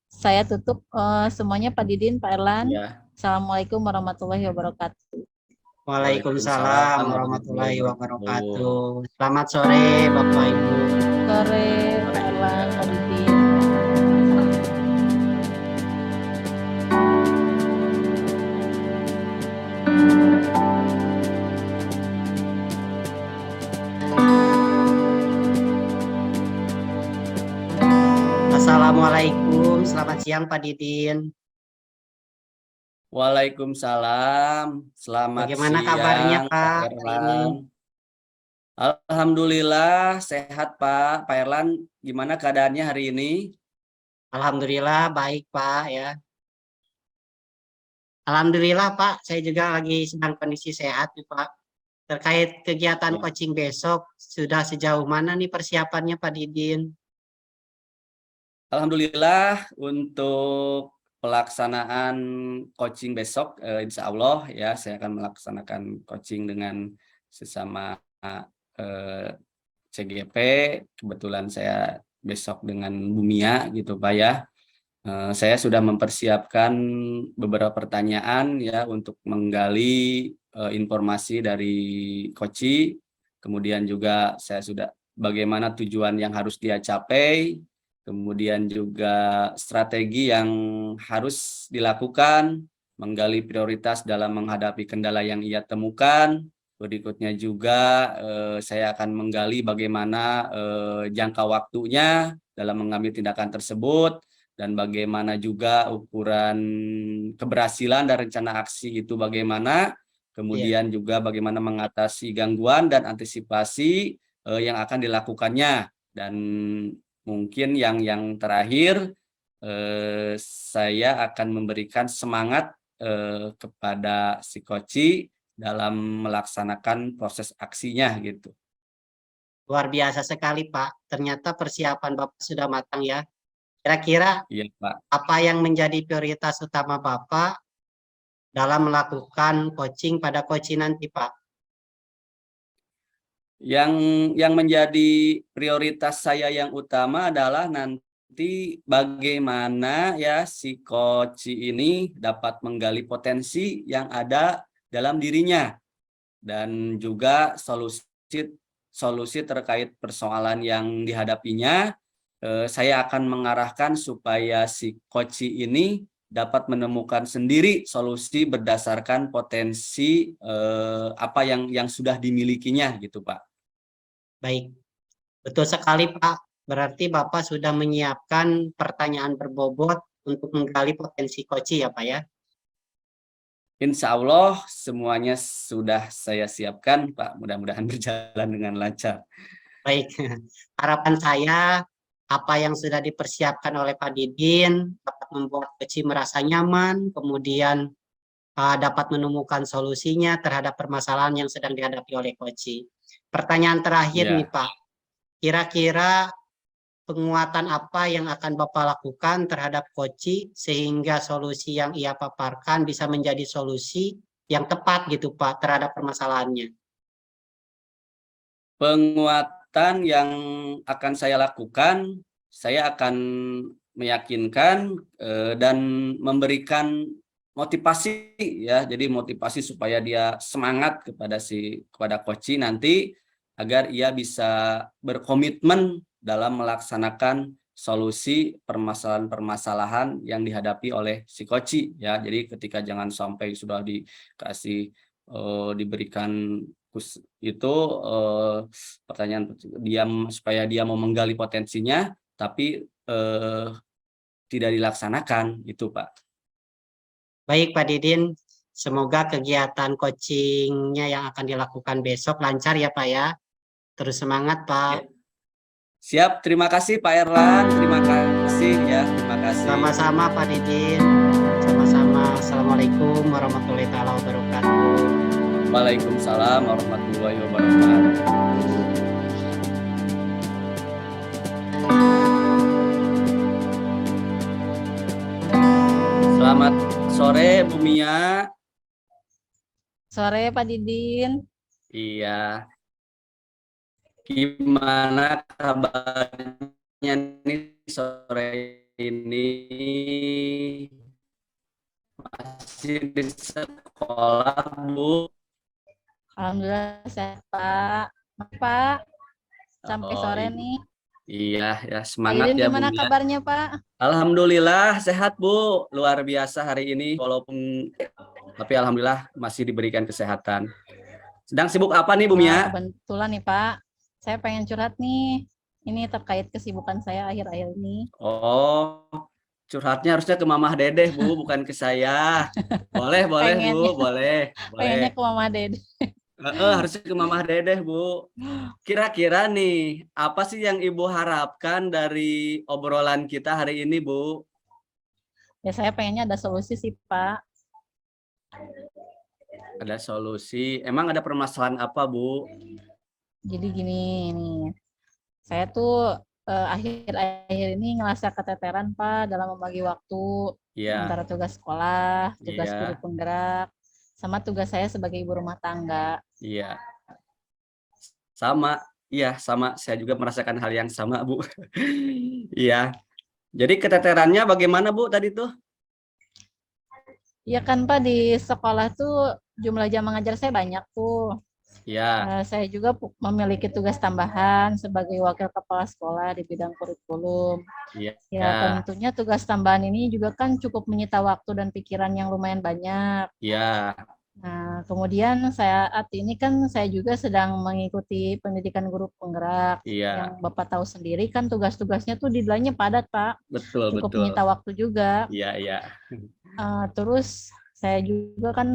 Saya tutup semuanya Pak Didin, Pak Erlan. Ya. Assalamualaikum warahmatullahi wabarakatuh. Waalaikumsalam warahmatullahi wabarakatuh. Selamat sore Bapak Ibu. Sore Pak Erlan, Pak Didin. Assalamualaikum, selamat siang Pak Didin. Waalaikumsalam, selamat Bagaimana siang kabarnya Pak Pak hari ini? Erlan. Alhamdulillah sehat Pak. Pak Erlan, gimana keadaannya hari ini? Alhamdulillah baik Pak ya. Alhamdulillah Pak, saya juga lagi sedang kondisi sehat nih Pak. Terkait kegiatan Ya. coaching besok, sudah sejauh mana nih persiapannya Pak Didin? Alhamdulillah untuk pelaksanaan coaching besok, insya Allah ya saya akan melaksanakan coaching dengan sesama CGP. Kebetulan saya besok dengan Bumia gitu Pak ya. Saya sudah mempersiapkan beberapa pertanyaan ya untuk menggali informasi dari Koci. Kemudian juga saya sudah bagaimana tujuan yang harus dia capai, kemudian juga strategi yang harus dilakukan, menggali prioritas dalam menghadapi kendala yang ia temukan. Berikutnya juga saya akan menggali bagaimana jangka waktunya dalam mengambil tindakan tersebut, dan bagaimana juga ukuran keberhasilan dan rencana aksi itu bagaimana, Iya. kemudian juga bagaimana mengatasi gangguan dan antisipasi yang akan dilakukannya, dan mungkin yang terakhir saya akan memberikan semangat kepada si coach dalam melaksanakan proses aksinya gitu. Luar biasa sekali Pak. Ternyata persiapan Bapak sudah matang ya. Kira-kira Iya Pak. apa yang menjadi prioritas utama Bapak dalam melakukan coaching pada coaching nanti Pak? Yang menjadi prioritas saya yang utama adalah nanti bagaimana ya si coach ini dapat menggali potensi yang ada dalam dirinya, dan juga solusi terkait persoalan yang dihadapinya. Saya akan mengarahkan supaya si coach ini dapat menemukan sendiri solusi berdasarkan potensi apa yang sudah dimilikinya gitu Pak. Baik, betul sekali Pak. Berarti Bapak sudah menyiapkan pertanyaan berbobot untuk menggali potensi coach ya Pak ya? Insya Allah semuanya sudah saya siapkan Pak. Mudah-mudahan berjalan dengan lancar. Baik, harapan saya apa yang sudah dipersiapkan oleh Pak Didin dapat membuat coach merasa nyaman, kemudian dapat menemukan solusinya terhadap permasalahan yang sedang dihadapi oleh coach. Pertanyaan terakhir nih Ya. Pak, kira-kira penguatan apa yang akan Bapak lakukan terhadap coach sehingga solusi yang ia paparkan bisa menjadi solusi yang tepat gitu Pak terhadap permasalahannya? Penguatan yang akan saya lakukan, saya akan meyakinkan dan memberikan motivasi ya. Jadi motivasi supaya dia semangat kepada coach nanti, agar ia bisa berkomitmen dalam melaksanakan solusi permasalahan-permasalahan yang dihadapi oleh si coach ya. Jadi ketika jangan sampai sudah dikasih diberikan itu pertanyaan supaya dia mau menggali potensinya, tapi tidak dilaksanakan itu Pak. Baik Pak Didin, semoga kegiatan coachingnya yang akan dilakukan besok lancar ya Pak ya. Terus semangat Pak. Siap, terima kasih Pak Erlan, terima kasih ya, terima kasih. Sama-sama Pak Didin. Sama-sama. Assalamualaikum warahmatullahi wabarakatuh. Waalaikumsalam warahmatullahi wabarakatuh. Selamat sore Bu Mia. Sore Pak Didin. Iya. Gimana kabarnya nih sore ini? Masih di sekolah, Bu? Alhamdulillah sehat Pak. Pak, sampai sore nih. Iya, ya Pak semangat Didin ya Bu gimana Mia. kabarnya Pak? Alhamdulillah sehat Bu, luar biasa hari ini, tapi alhamdulillah masih diberikan kesehatan. Sedang sibuk apa nih Bu Wah, Mia? kebetulan nih Pak. Saya pengen curhat nih. Ini terkait kesibukan saya akhir-akhir ini. Oh, curhatnya harusnya ke Mamah Dedeh Bu, bukan ke saya. Boleh Bu, Pengennya boleh. pengennya ke Mama Dede. Harusnya ke Mamah Dedeh, Bu. Kira-kira nih, apa sih yang Ibu harapkan dari obrolan kita hari ini, Bu? Ya saya pengennya ada solusi sih Pak. Ada solusi. Emang ada permasalahan apa, Bu? Jadi gini nih, saya tuh akhir-akhir ini ngerasa keteteran Pak dalam membagi waktu Iya, antara tugas sekolah, tugas guru iya, penggerak, sama tugas saya sebagai ibu rumah tangga. iya. Sama. Iya, sama. Saya juga merasakan hal yang sama, Bu. Iya. Jadi keteterannya bagaimana, Bu, tadi tuh? Iya kan Pak, di sekolah tuh jumlah jam mengajar saya banyak tuh. Iya, Saya juga memiliki tugas tambahan sebagai wakil kepala sekolah di bidang kurikulum. iya, Ya tentunya tugas tambahan ini juga kan cukup menyita waktu dan pikiran yang lumayan banyak. iya, Nah, kemudian saat ini kan saya juga sedang mengikuti pendidikan guru penggerak. iya. Yang Bapak tahu sendiri kan tugas-tugasnya tuh deadline-nya padat, Pak. Betul, Cukup betul. menyita waktu juga. Iya, iya. Terus saya juga kan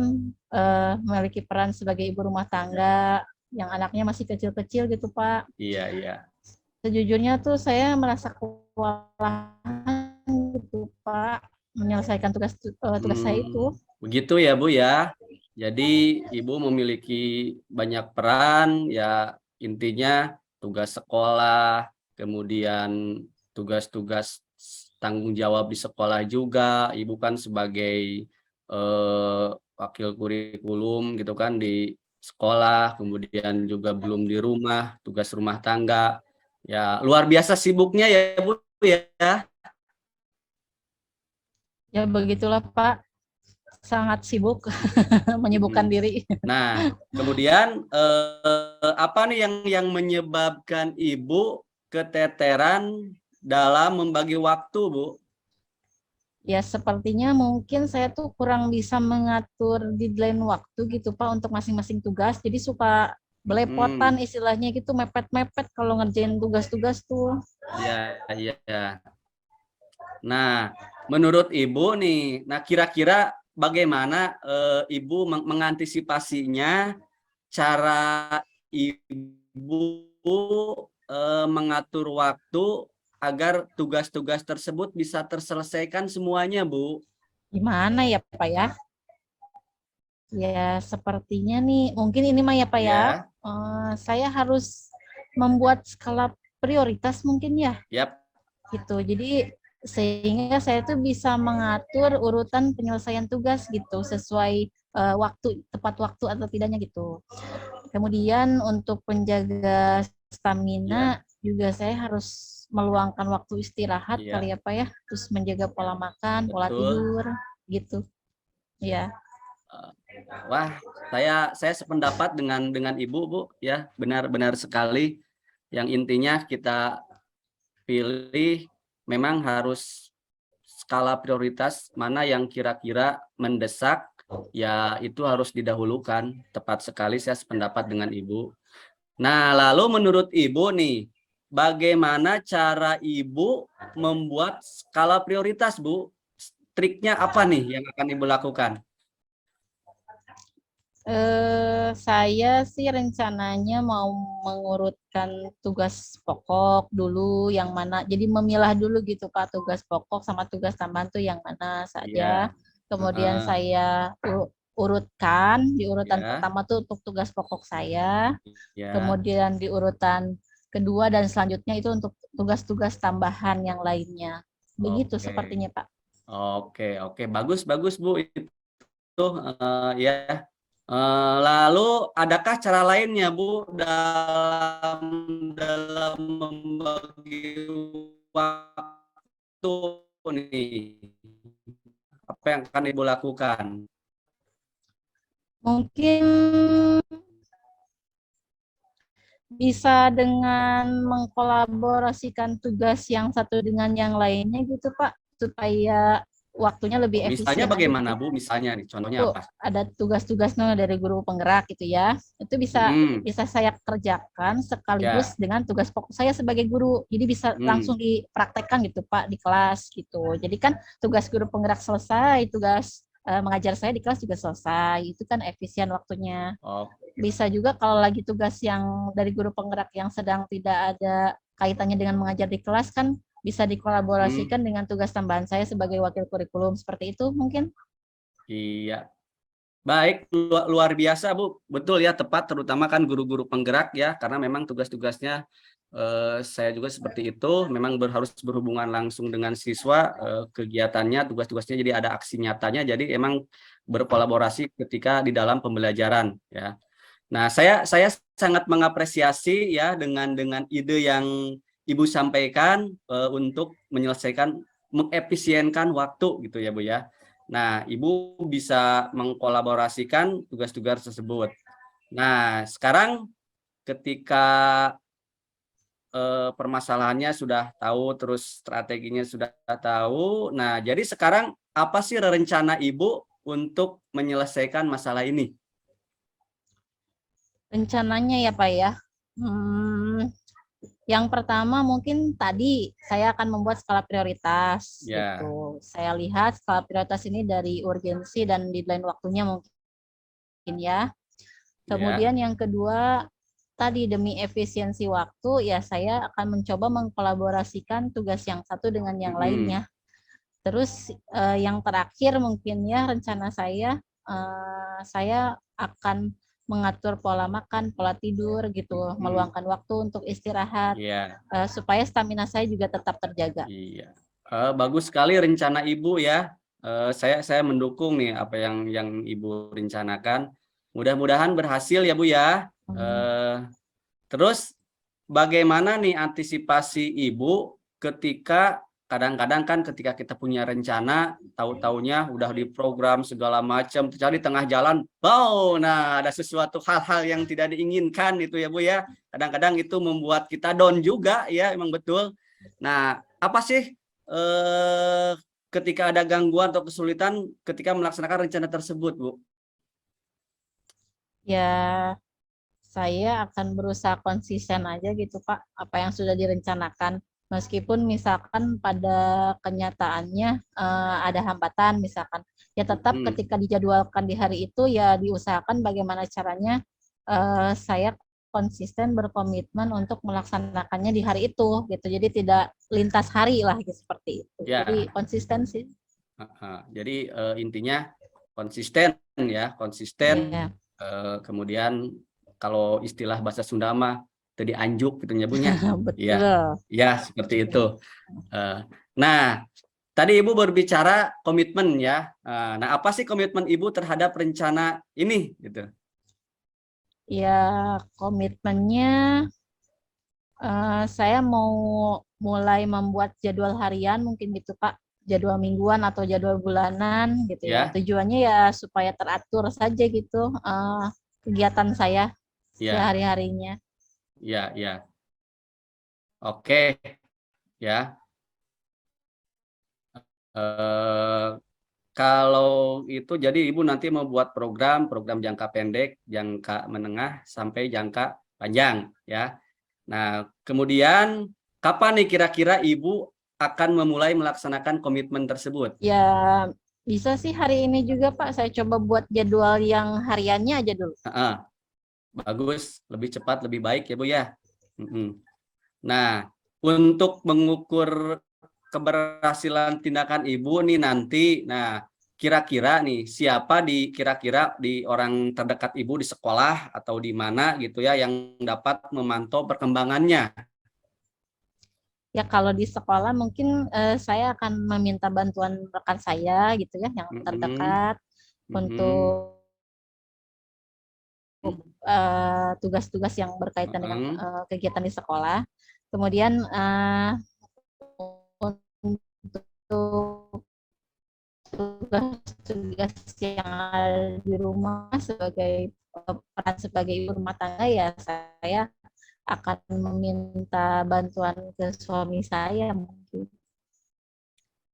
memiliki peran sebagai ibu rumah tangga yang anaknya masih kecil-kecil gitu, Pak. Iya, iya. Sejujurnya tuh saya merasa kewalahan gitu, Pak, menyelesaikan tugas saya itu. Begitu ya, Bu ya. Jadi Ibu memiliki banyak peran, ya intinya tugas sekolah, kemudian tugas-tugas tanggung jawab di sekolah juga. Ibu kan sebagai wakil kurikulum gitu kan di sekolah, kemudian juga belum di rumah, tugas rumah tangga. Ya, luar biasa sibuknya ya, Bu ya. Ya begitulah, Pak. Sangat sibuk, menyibukkan Mm. diri. Nah, kemudian apa nih yang menyebabkan Ibu keteteran dalam membagi waktu, Bu? Ya sepertinya mungkin saya tuh kurang bisa mengatur deadline waktu gitu, Pak, untuk masing-masing tugas. Jadi suka belepotan Hmm, istilahnya gitu, mepet-mepet kalau ngerjain tugas-tugas tuh. ya, ya, ya. Nah, menurut Ibu nih, nah kira-kira bagaimana Ibu mengantisipasinya, cara Ibu mengatur waktu agar tugas-tugas tersebut bisa terselesaikan semuanya, Bu? Gimana ya, Pak ya? Ya sepertinya nih, mungkin ini mah ya, Pak ya. Ya, Saya harus membuat skala prioritas mungkin ya. yap. Gitu. Jadi sehingga saya tuh bisa mengatur urutan penyelesaian tugas gitu sesuai tepat waktu atau tidaknya gitu. Kemudian untuk penjaga Ya, stamina juga saya harus meluangkan waktu istirahat kali iya, ya Pak ya, terus menjaga pola makan, pola betul. tidur gitu. Ya. Eh, Wah, saya sependapat dengan Ibu, Bu, ya, benar-benar sekali. Yang intinya kita pilih memang harus skala prioritas mana yang kira-kira mendesak, ya itu harus didahulukan. Tepat sekali saya sependapat dengan Ibu. Nah, lalu menurut Ibu nih, bagaimana cara Ibu membuat skala prioritas, Bu? Triknya apa nih yang akan Ibu lakukan? Saya sih rencananya mau mengurutkan tugas pokok dulu yang mana, jadi memilah dulu gitu Pak tugas pokok sama tugas tambahan tuh yang mana saja. Iya, Kemudian heeh, saya urutkan, di urutan ya, pertama tuh untuk tugas pokok saya, ya, kemudian di urutan kedua dan selanjutnya itu untuk tugas-tugas tambahan yang lainnya. Begitu oke, sepertinya Pak. oke, oke, bagus, bagus Bu itu, ya. Lalu adakah cara lainnya Bu dalam dalam membagi waktu nih? Apa yang akan Ibu lakukan? Mungkin bisa dengan mengkolaborasikan tugas yang satu dengan yang lainnya gitu Pak, supaya waktunya lebih Misalnya efisien aja bagaimana gitu. Bu? Misalnya nih, contohnya Tuh apa? ada tugas-tugasnya dari guru penggerak gitu ya. Itu bisa Hmm, bisa saya kerjakan sekaligus ya, dengan tugas pokok saya sebagai guru. Jadi bisa hmm, langsung dipraktekkan gitu Pak di kelas gitu. Jadi kan tugas guru penggerak selesai, tugas mengajar saya di kelas juga selesai. Itu kan efisien waktunya. bisa juga kalau lagi tugas yang dari guru penggerak yang sedang tidak ada kaitannya dengan mengajar di kelas kan bisa dikolaborasikan dengan tugas tambahan saya sebagai wakil kurikulum, seperti itu mungkin. Iya. Baik, luar biasa Bu. Betul ya, tepat, terutama kan guru-guru penggerak ya, karena memang tugas-tugasnya saya juga seperti itu, memang harus berhubungan langsung dengan siswa, kegiatannya, tugas-tugasnya, jadi ada aksi nyatanya, jadi emang berkolaborasi ketika di dalam pembelajaran ya. Nah, saya sangat mengapresiasi ya dengan ide yang Ibu sampaikan untuk menyelesaikan, mengefisienkan waktu gitu ya Bu ya. Nah, Ibu bisa mengkolaborasikan tugas-tugas tersebut. Nah, sekarang ketika permasalahannya sudah tahu, terus strateginya sudah tahu. Nah, jadi sekarang apa sih rencana Ibu untuk menyelesaikan masalah ini? Rencananya ya Pak ya. Yang pertama mungkin tadi saya akan membuat skala prioritas Ya. gitu. Saya lihat skala prioritas ini dari urgensi dan deadline waktunya mungkin ya. Kemudian yang kedua tadi demi efisiensi waktu ya saya akan mencoba mengkolaborasikan tugas yang satu dengan yang lainnya. Terus yang terakhir mungkin ya rencana saya akan mengatur pola makan, pola tidur gitu, meluangkan waktu untuk istirahat supaya stamina saya juga tetap terjaga. Iya, bagus sekali rencana Ibu ya. Saya mendukung nih apa yang Ibu rencanakan. Mudah-mudahan berhasil ya Bu ya. Terus bagaimana nih antisipasi Ibu ketika kadang-kadang kan ketika kita punya rencana, tahu-taunya udah diprogram segala macam, terjadi di tengah jalan, wow, nah ada sesuatu hal-hal yang tidak diinginkan itu ya Bu ya. Kadang-kadang itu membuat kita down juga ya, emang betul. Nah, apa sih ketika ada gangguan atau kesulitan ketika melaksanakan rencana tersebut, Bu? Ya, saya akan berusaha konsisten aja gitu Pak, apa yang sudah direncanakan. Meskipun misalkan pada kenyataannya ada hambatan misalkan, ya tetap ketika dijadwalkan di hari itu ya diusahakan bagaimana caranya saya konsisten berkomitmen untuk melaksanakannya di hari itu gitu. Jadi tidak lintas hari lah gitu, seperti itu. Ya. Jadi konsistensi. Jadi intinya konsisten ya, konsisten. Ya. Kemudian kalau istilah bahasa Sunda mah tadi anjuk gitu nyabunya. Betul. Ya, seperti itu. Nah, tadi Ibu berbicara komitmen ya. Nah, apa sih komitmen Ibu terhadap rencana ini gitu? Ya, komitmennya saya mau mulai membuat jadwal harian mungkin gitu Pak, jadwal mingguan atau jadwal bulanan gitu ya. Tujuannya ya supaya teratur saja gitu kegiatan saya sehari-harinya. Ya. Oke. Ya. Kalau itu jadi Ibu nanti membuat program jangka pendek, jangka menengah, sampai jangka panjang ya. Nah, kemudian kapan nih kira-kira Ibu akan memulai melaksanakan komitmen tersebut? Ya, bisa sih hari ini juga Pak, saya coba buat jadwal yang hariannya aja dulu. Bagus, lebih cepat, lebih baik ya Bu ya. Nah, untuk mengukur keberhasilan tindakan Ibu nih nanti, nah kira-kira nih siapa kira-kira di orang terdekat Ibu di sekolah atau di mana gitu ya yang dapat memantau perkembangannya? Ya kalau di sekolah mungkin saya akan meminta bantuan rekan saya gitu ya yang terdekat untuk tugas-tugas yang berkaitan dengan kegiatan di sekolah. Kemudian untuk tugas-tugas yang ada di rumah sebagai peran sebagai ibu rumah tangga ya saya akan meminta bantuan ke suami saya mungkin.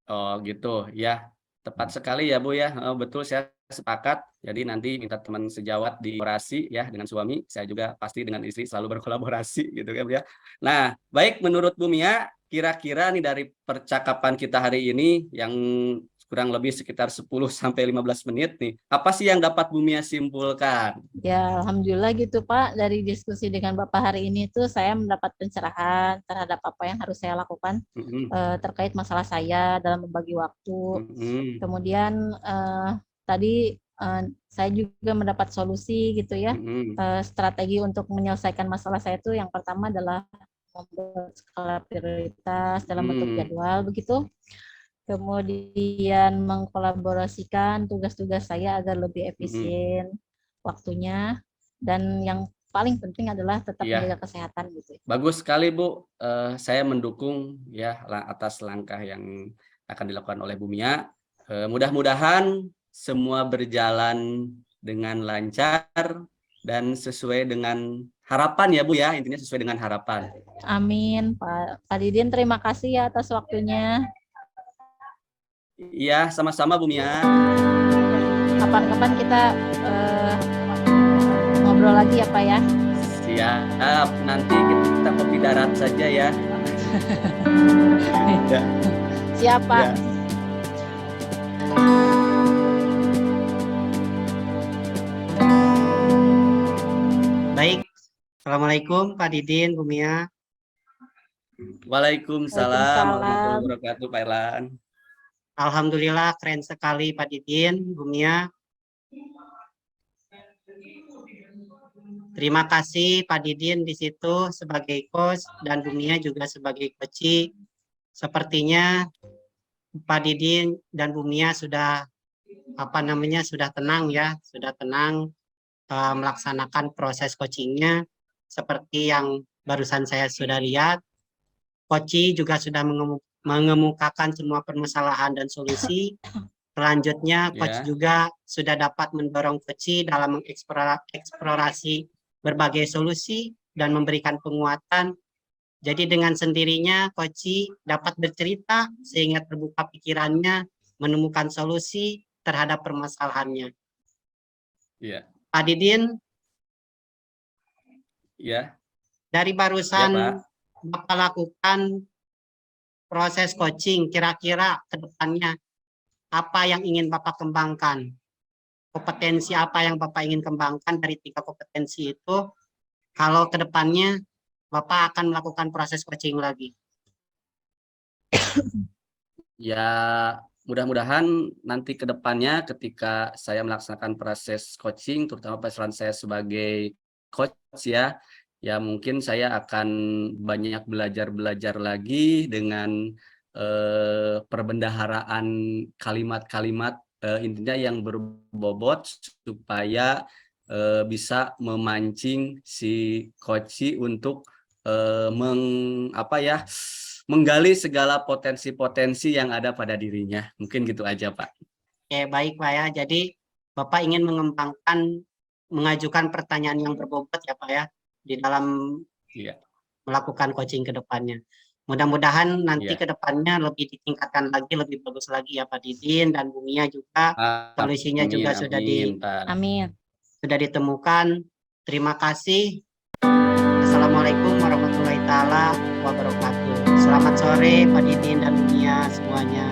Oh gitu ya, tepat sekali ya Bu ya. Betul, saya sepakat. Jadi nanti minta teman sejawat di kolaborasi ya dengan suami, saya juga pasti dengan istri selalu berkolaborasi gitu kan ya. Nah, baik, menurut Bu Mia, kira-kira nih dari percakapan kita hari ini yang kurang lebih sekitar 10 sampai 15 menit nih. Apa sih yang dapat Bu Mia simpulkan? Ya, alhamdulillah gitu Pak. Dari diskusi dengan Bapak hari ini tuh saya mendapat pencerahan terhadap apa yang harus saya lakukan Mm-mm, terkait masalah saya dalam membagi waktu. mm-mm, Kemudian tadi saya juga mendapat solusi gitu ya. mm-mm. Strategi untuk menyelesaikan masalah saya itu yang pertama adalah membuat skala prioritas dalam bentuk jadwal begitu. Kemudian mengkolaborasikan tugas-tugas saya agar lebih efisien waktunya, dan yang paling penting adalah tetap Iya, menjaga kesehatan gitu. bagus sekali Bu. Saya mendukung ya atas langkah yang akan dilakukan oleh Bu Mia. Mudah-mudahan semua berjalan dengan lancar dan sesuai dengan harapan ya Bu ya, intinya sesuai dengan harapan. Amin, Pak Didin, terima kasih ya atas waktunya. Iya, sama-sama Bu Mia. Kapan-kapan kita ngobrol lagi ya Pak ya. Siap, nanti kita kopi darat saja ya. Ya, Siap Pak. ya. Baik, Assalamualaikum Pak Didin, Bu Mia. Waalaikumsalam warahmatullahi wabarakatuh, Pak Erlan. Alhamdulillah keren sekali Pak Didin, Bu Mia. Terima kasih Pak Didin di situ sebagai coach dan Bu Mia juga sebagai coach. Sepertinya Pak Didin dan Bu Mia sudah sudah tenang ya, sudah tenang melaksanakan proses coachingnya seperti yang barusan saya sudah lihat. Coach juga sudah mengemukakan semua permasalahan dan solusi. Selanjutnya, coach juga sudah dapat mendorong coach dalam mengeksplorasi berbagai solusi dan memberikan penguatan. Jadi dengan sendirinya, coach dapat bercerita sehingga terbuka pikirannya, menemukan solusi terhadap permasalahannya. Iya. Pak Didin, Iya. dari barusan Bapak lakukan proses coaching, kira-kira ke depannya apa yang ingin Bapak kembangkan? Kompetensi apa yang Bapak ingin kembangkan dari 3 kompetensi itu? Kalau ke depannya Bapak akan melakukan proses coaching lagi. Ya, mudah-mudahan nanti ke depannya ketika saya melaksanakan proses coaching, terutama peran saya sebagai coach ya, ya mungkin saya akan banyak belajar lagi dengan perbendaharaan kalimat-kalimat intinya yang berbobot supaya bisa memancing si coach untuk menggali segala potensi-potensi yang ada pada dirinya. Mungkin gitu aja, Pak. Oke, baik Pak ya. Jadi Bapak ingin mengajukan pertanyaan yang berbobot ya Pak ya, di dalam melakukan coaching ke depannya. Mudah-mudahan nanti ke depannya lebih ditingkatkan lagi, lebih bagus lagi ya Pak Didin dan Bu Mia juga. Solusinya juga sudah ditemukan. Terima kasih. Assalamualaikum warahmatullahi taala wabarakatuh. Selamat sore Pak Didin dan Bu Mia semuanya.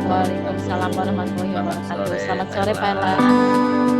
Waalaikumsalam warahmatullahi wabarakatuh. Selamat sore Pak Erlan.